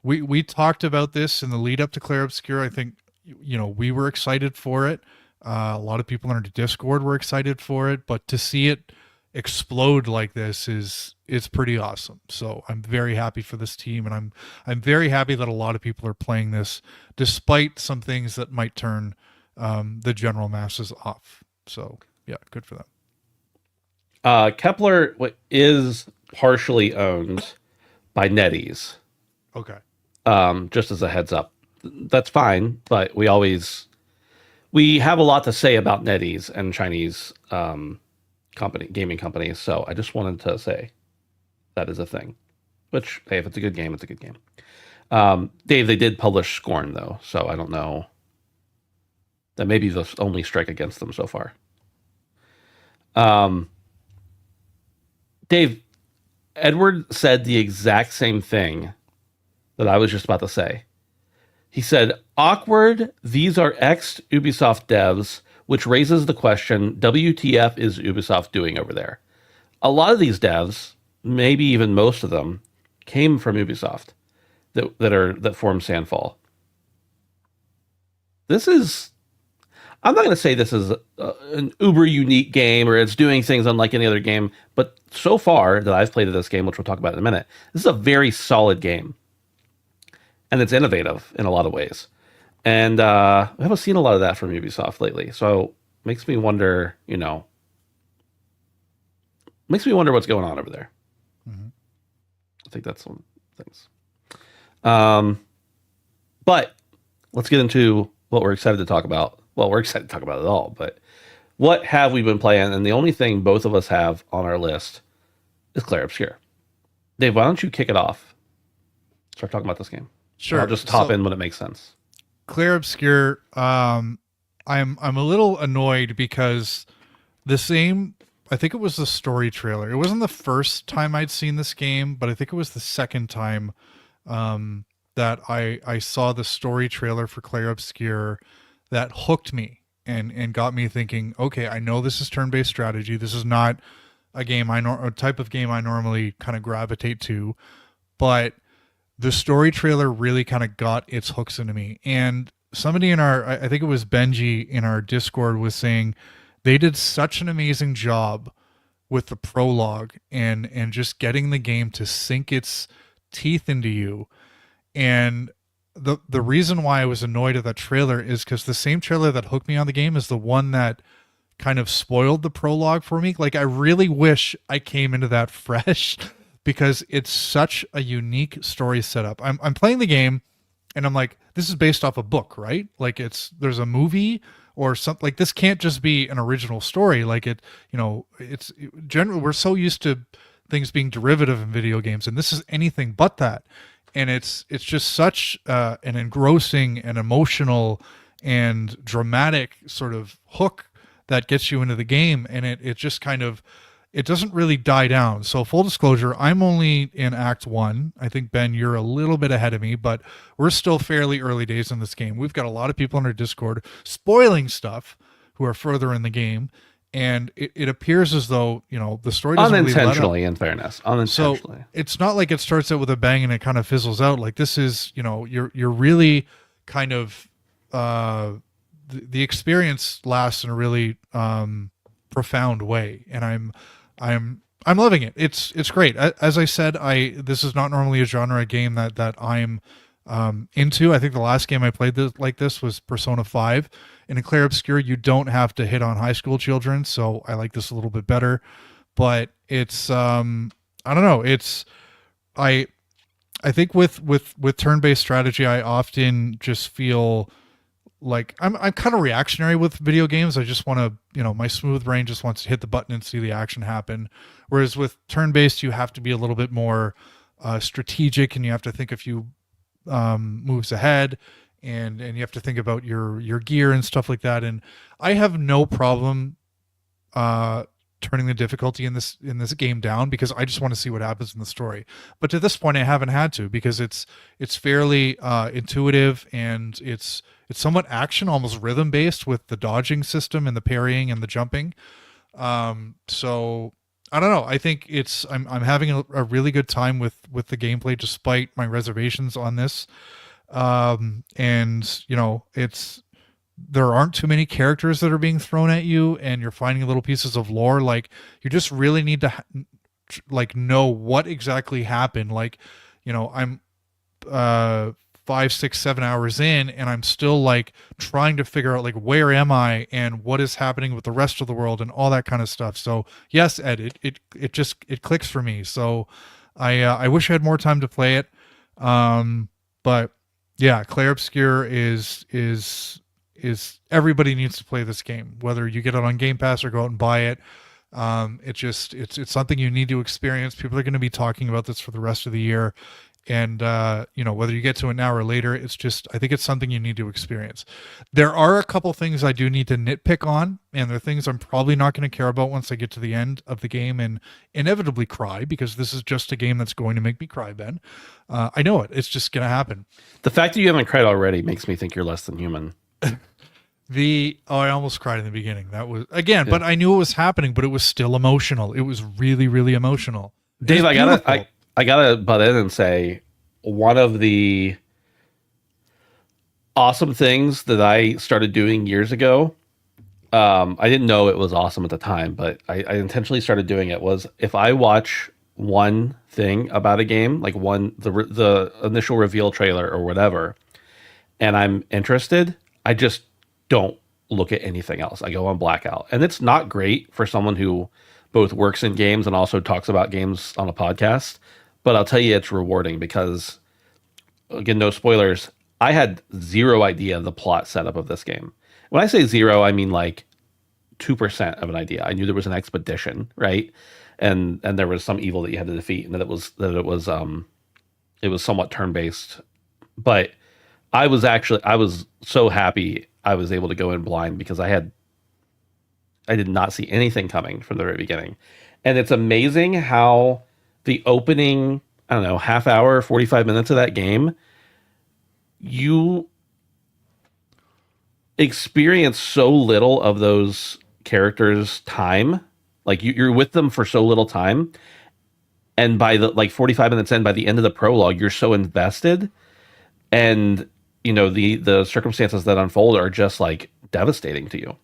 we talked about this in the lead up to Clair Obscur. I think, we were excited for it. A lot of people in our Discord were excited for it, but to see it explode like this is pretty awesome. So I'm very happy for this team, and I'm very happy that a lot of people are playing this, despite some things that might turn the general masses off. So yeah, good for them. Kepler is partially owned by NetEase. Okay. Just as a heads up, that's fine, but we have a lot to say about NetEase and Chinese gaming companies. So I just wanted to say that is a thing. Which, hey, if it's a good game, it's a good game. Dave, they did publish Scorn though, so I don't know. That may be the only strike against them so far. Dave, Edward said the exact same thing that I was just about to say. He said, awkward, these are ex-Ubisoft devs, which raises the question, WTF is Ubisoft doing over there? A lot of these devs, maybe even most of them, came from Ubisoft that form Sandfall. I'm not going to say this is an uber unique game or it's doing things unlike any other game, but so far that I've played of this game, which we'll talk about in a minute, this is a very solid game. And it's innovative in a lot of ways. And we haven't seen a lot of that from Ubisoft lately. So makes me wonder, what's going on over there. Mm-hmm. I think that's one of the things. But let's get into what we're excited to talk about. Well, we're excited to talk about it all, but what have we been playing? And the only thing both of us have on our list is Clair Obscur. Dave, why don't you kick it off? Start talking about this game. Sure. I'll just hop in when it makes sense. Clair Obscur, I'm a little annoyed because I think it was the story trailer. It wasn't the first time I'd seen this game, but I think it was the second time that I saw the story trailer for Clair Obscur that hooked me and got me thinking, okay, I know this is turn-based strategy. This is not a type of game I normally kind of gravitate to, but the story trailer really kind of got its hooks into me. And somebody I think it was Benji in our Discord was saying they did such an amazing job with the prologue and just getting the game to sink its teeth into you. And the reason why I was annoyed at that trailer is because the same trailer that hooked me on the game is the one that kind of spoiled the prologue for me. Like, I really wish I came into that fresh because it's such a unique story setup. I'm playing the game and I'm like, this is based off a book, right? Like there's a movie or something. Like, this can't just be an original story. Like it's generally, we're so used to things being derivative in video games, and this is anything but that. And it's just such an engrossing and emotional and dramatic sort of hook that gets you into the game. And it just kind of, it doesn't really die down. So full disclosure, I'm only in Act 1. I think, Ben, you're a little bit ahead of me, but we're still fairly early days in this game. We've got a lot of people on our Discord spoiling stuff who are further in the game. And it appears as though, the story doesn't unintentionally, really in fairness, unintentionally. So it's not like it starts out with a bang and it kind of fizzles out. Like, this is, you're really kind of, the experience lasts in a really profound way. And I'm loving it. It's great. As I said, this is not normally a genre game that I'm into. I think the last game I played like this was Persona 5. And in Clair Obscur, you don't have to hit on high school children, so I like this a little bit better. But it's I don't know. I I think with turn-based strategy, I often just feel like I'm kind of reactionary with video games. I just want to, my smooth brain just wants to hit the button and see the action happen. Whereas with turn-based, you have to be a little bit more strategic, and you have to think a few moves ahead, and you have to think about your gear and stuff like that. And I have no problem uh turning the difficulty in this game down, because I just want to see what happens in the story. But to this point I haven't had to, because it's fairly intuitive, and it's somewhat action, almost rhythm based, with the dodging system and the parrying and the jumping. So I don't know. I think I'm having a really good time with the gameplay, despite my reservations on this. And it's there aren't too many characters that are being thrown at you, and you're finding little pieces of lore. Like, you just really need to like know what exactly happened. Like, I'm 5, 6, 7 hours in, and I'm still like trying to figure out, like, where am I and what is happening with the rest of the world and all that kind of stuff. So yes, Ed, it clicks for me. So I wish I had more time to play it. But yeah, Clair Obscur is everybody needs to play this game, whether you get it on Game Pass or go out and buy it. It's something you need to experience. People are going to be talking about this for the rest of the year. And whether you get to it now or later, I think it's something you need to experience. There are a couple things I do need to nitpick on, and they're things I'm probably not going to care about once I get to the end of the game and inevitably cry, because this is just a game that's going to make me cry, Ben. I know it. It's just going to happen. The fact that you haven't cried already makes me think you're less than human. I almost cried in the beginning. That was again, yeah. But I knew it was happening, but it was still emotional. It was really, really emotional. Dave, I gotta butt in and say, one of the awesome things that I started doing years ago, I didn't know it was awesome at the time, but I intentionally started doing it, was if I watch one thing about a game, like the initial reveal trailer or whatever, and I'm interested, I just don't look at anything else. I go on blackout. And it's not great for someone who both works in games and also talks about games on a podcast. But I'll tell you, it's rewarding, because, again, no spoilers, I had zero idea of the plot setup of this game. When I say zero, I mean like 2% of an idea. I knew there was an expedition, right? And there was some evil that you had to defeat, and that it was somewhat turn-based. But I was so happy I was able to go in blind, because I did not see anything coming from the very beginning. And it's amazing how the opening, I don't know, half hour, 45 minutes of that game, you experience so little of those characters' time. Like, you're with them for so little time. And by the 45 minutes in, by the end of the prologue, you're so invested. And the circumstances that unfold are just like devastating to you.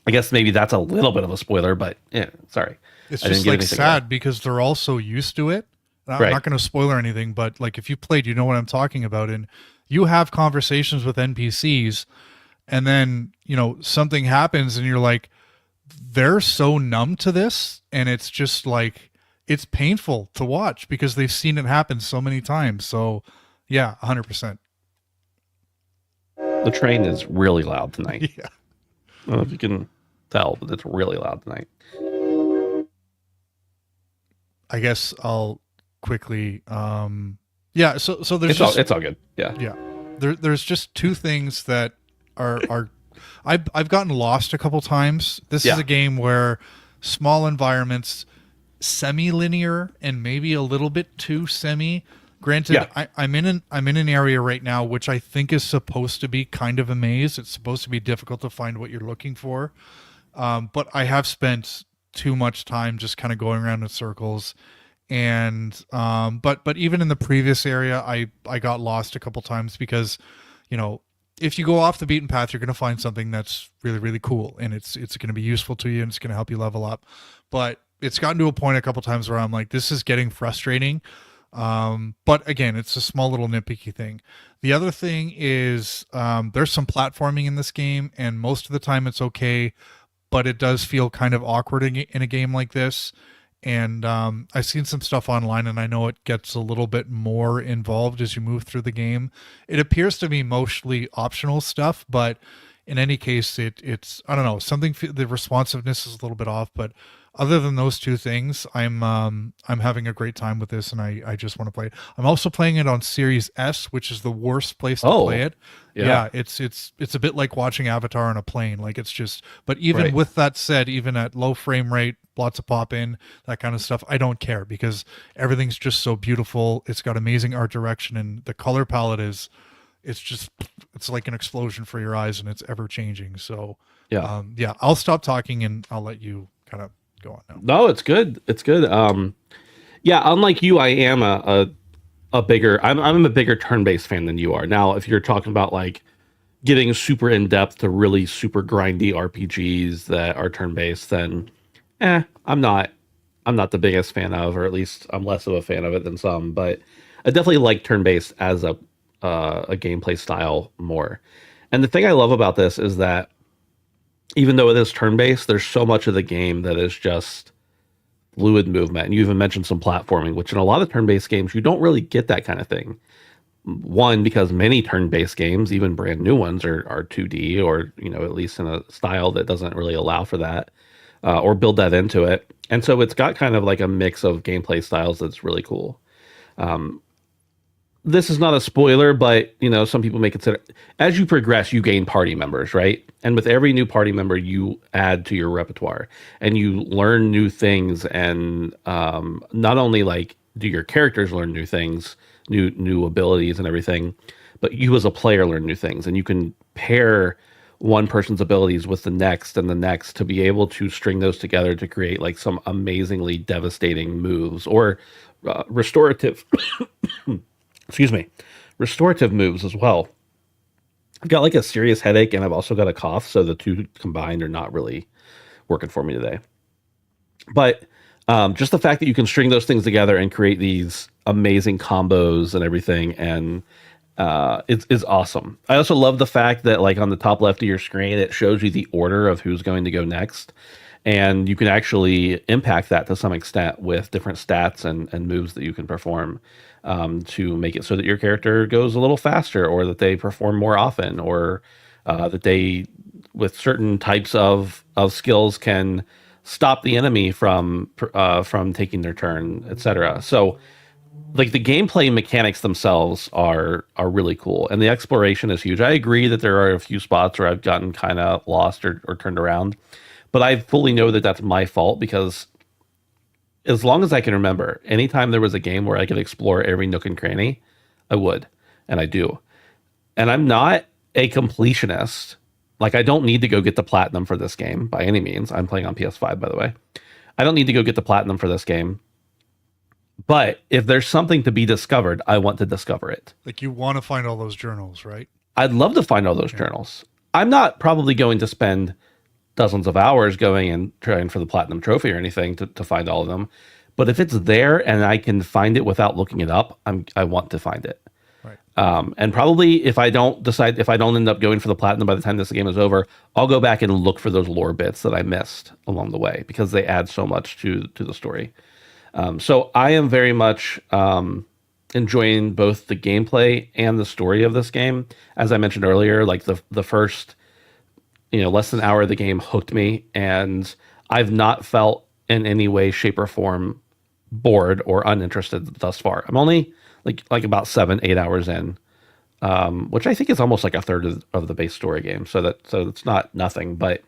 I guess maybe that's a little bit of a spoiler, but yeah, sorry. It's just like sad away, because they're all so used to it. I'm not going to spoiler anything, but like, if you played, you know what I'm talking about. And you have conversations with NPCs, and then, something happens and you're like, they're so numb to this. And it's just like, it's painful to watch, because they've seen it happen so many times. So yeah, 100%. The train is really loud tonight. Yeah. I don't know if you can tell, but it's really loud tonight. I guess I'll quickly yeah, so there's it's all good. Yeah. Yeah. There's just two things that are I've gotten lost a couple times. This is a game where small environments, semi-linear and maybe a little bit too semi. Granted, I'm in an area right now which I think is supposed to be kind of a maze. It's supposed to be difficult to find what you're looking for. But I have spent too much time just kind of going around in circles. And but even in the previous area, I got lost a couple times, because, if you go off the beaten path, you're going to find something that's really, really cool, and it's going to be useful to you, and it's going to help you level up. But it's gotten to a point a couple times where I'm like, this is getting frustrating. But again, it's a small little nitpicky thing. The other thing is, there's some platforming in this game, and most of the time it's okay, but it does feel kind of awkward in a game like this. and I've seen some stuff online, and I know it gets a little bit more involved as you move through the game. It appears to be mostly optional stuff, but in any case, it's I don't know, something, the responsiveness is a little bit off, but other than those two things, I'm having a great time with this, and I just want to play it. I'm also playing it on Series S, which is the worst place to play it. Yeah, it's a bit like watching Avatar on a plane. Like, it's just, but even with that said, even at low frame rate, lots of pop in, that kind of stuff, I don't care, because everything's just so beautiful. It's got amazing art direction, and the color palette is, it's like an explosion for your eyes, and it's ever changing. So yeah, I'll stop talking and I'll let you kind of go on now. No, it's good. It's good. Yeah, unlike you, I am a bigger, I'm a bigger turn-based fan than you are. Now, if you're talking about like getting super in depth to really super grindy RPGs that are turn-based, then I'm not the biggest fan of, or at least I'm less of a fan of it than some. But I definitely like turn-based as a gameplay style more. And the thing I love about this is that even though it is turn-based, there's so much of the game that is just fluid movement. And you even mentioned some platforming, which in a lot of turn-based games, you don't really get that kind of thing. One, because many turn-based games, even brand new ones, are 2D, or, you know, at least in a style that doesn't really allow for that, or build that into it. And so it's got kind of like a mix of gameplay styles that's really cool. This is not a spoiler, but, you know, some people may consider, as you progress, you gain party members, right? And with every new party member, you add to your repertoire, and you learn new things. And not only like do your characters learn new things, new abilities and everything, but you as a player learn new things, and you can pair one person's abilities with the next and the next to be able to string those together to create like some amazingly devastating moves, or restorative restorative moves as well. I've got like a serious headache, and I've also got a cough, so the two combined are not really working for me today. But just the fact that you can string those things together and create these amazing combos and everything, and it's awesome. I also love the fact that, like, on the top left of your screen, it shows you the order of who's going to go next, and you can actually impact that to some extent with different stats and moves that you can perform, to make it so that your character goes a little faster, or that they perform more often, or that they, with certain types of skills, can stop the enemy from taking their turn, etc. So, like, the gameplay mechanics themselves are really cool, and the exploration is huge. I agree that there are a few spots where I've gotten kind of lost or turned around, but I fully know that that's my fault, because as long as I can remember, anytime there was a game where I could explore every nook and cranny, I would, and I do. And I'm not a completionist. Like, I don't need to go get the platinum for this game by any means. I'm playing on PS5, by the way. I don't need to go get the platinum for this game. But if there's something to be discovered, I want to discover it. Like, you want to find all those journals, right? I'd love to find all those journals. I'm not probably going to spend dozens of hours going and trying for the platinum trophy or anything to find all of them. But if it's there and I can find it without looking it up, I want to find it. Right. And probably if I don't end up going for the platinum by the time this game is over, I'll go back and look for those lore bits that I missed along the way, because they add so much to the story. So I am very much enjoying both the gameplay and the story of this game. As I mentioned earlier, like the first, less than an hour of the game hooked me, and I've not felt in any way, shape, or form bored or uninterested thus far. I'm only like about 7-8 hours in, which I think is almost like a third of the base story game. So it's not nothing, but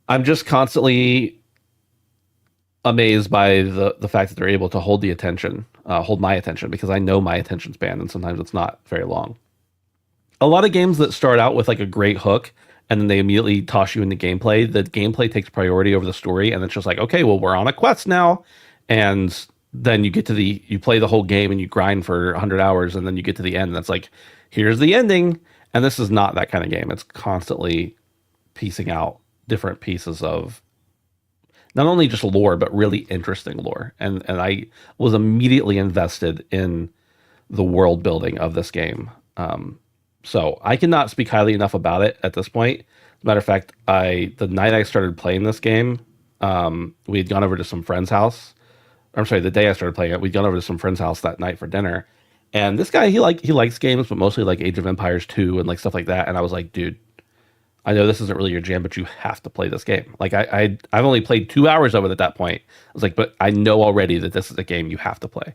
I'm just constantly amazed by the fact that they're able to hold my attention, because I know my attention span, and sometimes it's not very long. A lot of games that start out with like a great hook, and then they immediately toss you into gameplay, the gameplay takes priority over the story, and it's just like, okay, well, we're on a quest now. And then you get to you play the whole game and you grind for 100 hours, and then you get to the end, and it's like, here's the ending. And this is not that kind of game. It's constantly piecing out different pieces of not only just lore, but really interesting lore. And I was immediately invested in the world building of this game. So I cannot speak highly enough about it at this point. As a matter of fact, the night I started playing this game, We had gone over to some friend's house. I'm sorry, the day I started playing it, we'd gone over to some friend's house that night for dinner. And this guy, he likes games, but mostly like Age of Empires 2 and like stuff like that. And I was like, dude, I know this isn't really your jam, but you have to play this game. Like I've only played 2 hours of it at that point. I was like, but I know already that this is a game you have to play.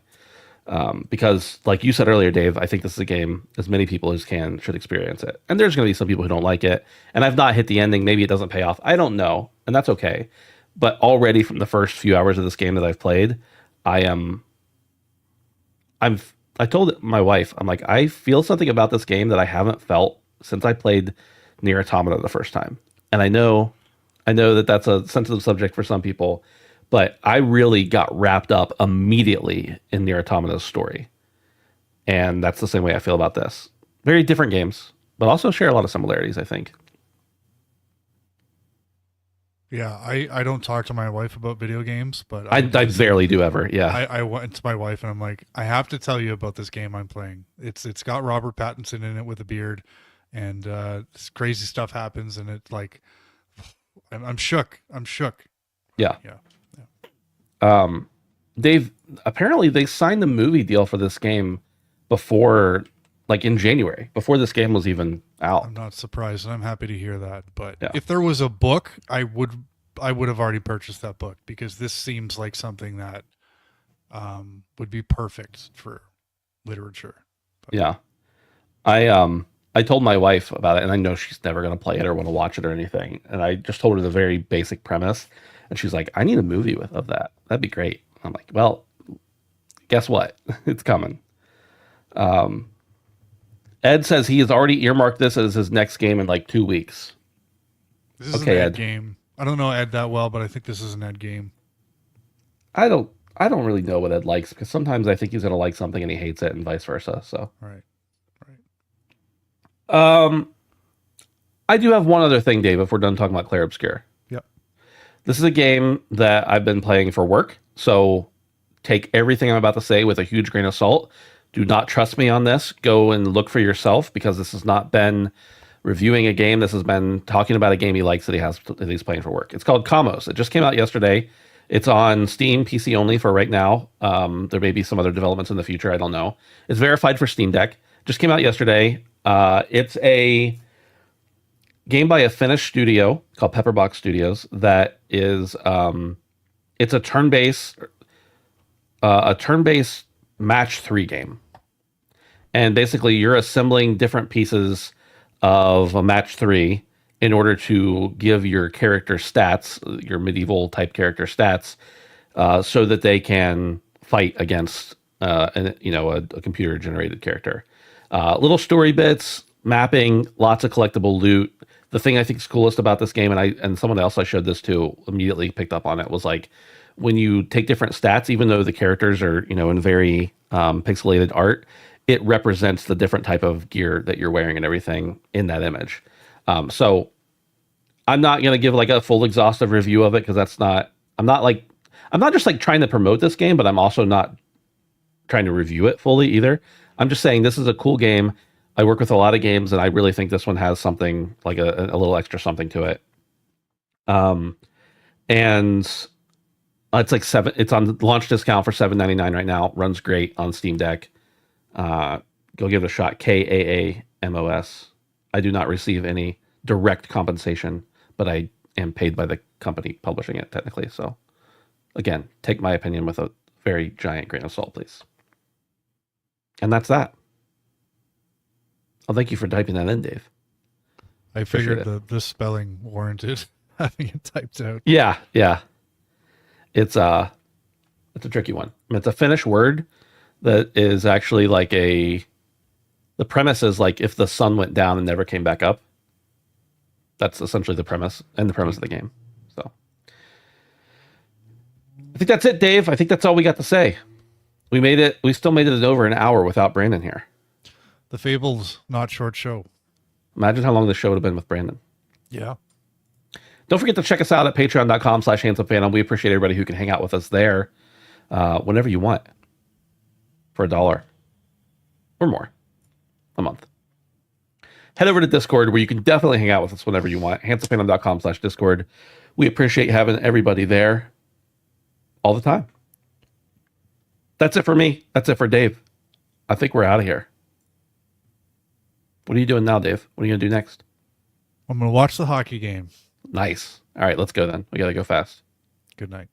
Because like you said earlier, Dave, I think this is a game as many people as can should experience it. And there's going to be some people who don't like it. And I've not hit the ending. Maybe it doesn't pay off. I don't know. And that's okay. But already from the first few hours of this game that I've played, I told my wife, I'm like, I feel something about this game that I haven't felt since I played Nier Automata the first time. And I know that that's a sensitive subject for some people, but I really got wrapped up immediately in Nier Automata's story. And that's the same way I feel about this. Very different games, but also share a lot of similarities, I think. Yeah, I don't talk to my wife about video games, but I barely do ever. Yeah. I went to my wife and I'm like, I have to tell you about this game I'm playing. It's got Robert Pattinson in it with a beard, and this crazy stuff happens, and it like, I'm shook. Yeah. Yeah. Dave, apparently they signed the movie deal for this game before, like in January, before this game was even out. I'm not surprised, and I'm happy to hear that. But Yeah. if there was a book, I would have already purchased that book, because this seems like something that would be perfect for literature. But, Yeah. I told my wife about it, and I know she's never going to play it or want to watch it or anything. And I just told her the very basic premise, and she's like, I need a movie of that. That'd be great. I'm like, well, guess what? It's coming. Ed says he has already earmarked this as his next game in like 2 weeks. this is Okay, an Ed Ed. game. I don't know Ed that well, but I think this is an Ed game. I don't really know what Ed likes, because sometimes I think he's going to like something and he hates it, and vice versa. So, Right. I do have one other thing, Dave, if we're done talking about Clair Obscur. Yep. This is a game that I've been playing for work, so take everything I'm about to say with a huge grain of salt. Do not trust me on this. Go and look for yourself, because this has not been reviewing a game. This has been talking about a game he likes that he's playing for work. It's called Kamos. It just came out yesterday. It's on Steam, PC only for right now. There may be some other developments in the future. I don't know. It's verified for Steam Deck. Just came out yesterday. It's a game by a Finnish studio called Pepperbox Studios that is it's a turn-based match 3 game. And basically you're assembling different pieces of a match 3 in order to give your character stats, your medieval type character stats, so that they can fight against a computer generated character. Little story bits, mapping, lots of collectible loot. The thing I think is coolest about this game, and someone else I showed this to immediately picked up on it, was like when you take different stats, even though the characters are in very pixelated art, it represents the different type of gear that you're wearing and everything in that image. So I'm not going to give like a full exhaustive review of it, because I'm not just like trying to promote this game, but I'm also not trying to review it fully either. I'm just saying this is a cool game. I work with a lot of games, and I really think this one has something like a little extra something to it. And it's like it's on launch discount for $7.99 right now. Runs great on Steam Deck. Go give it a shot. KAAMOS. I do not receive any direct compensation, but I am paid by the company publishing it technically. So again, take my opinion with a very giant grain of salt, please. And that's that. Well, thank you for typing that in, Dave. I figured the spelling warranted having it typed out. Yeah. It's a tricky one. I mean, it's a Finnish word that is actually like the premise is like if the sun went down and never came back up. That's essentially the premise of the game. So I think that's it, Dave. I think that's all we got to say. We made it. We still made it over an hour without Brandon here. The Fable's not short show. Imagine how long this show would have been with Brandon. Yeah. Don't forget to check us out at patreon.com/handsomefandom. We appreciate everybody who can hang out with us there whenever you want for $1 or more a month. head over to Discord, where you can definitely hang out with us whenever you want. handsofphantom.com/Discord. We appreciate having everybody there all the time. That's it for me. That's it for Dave. I think we're out of here. What are you doing now, Dave? What are you going to do next? I'm going to watch the hockey game. Nice. All right, let's go then. We got to go fast. Good night.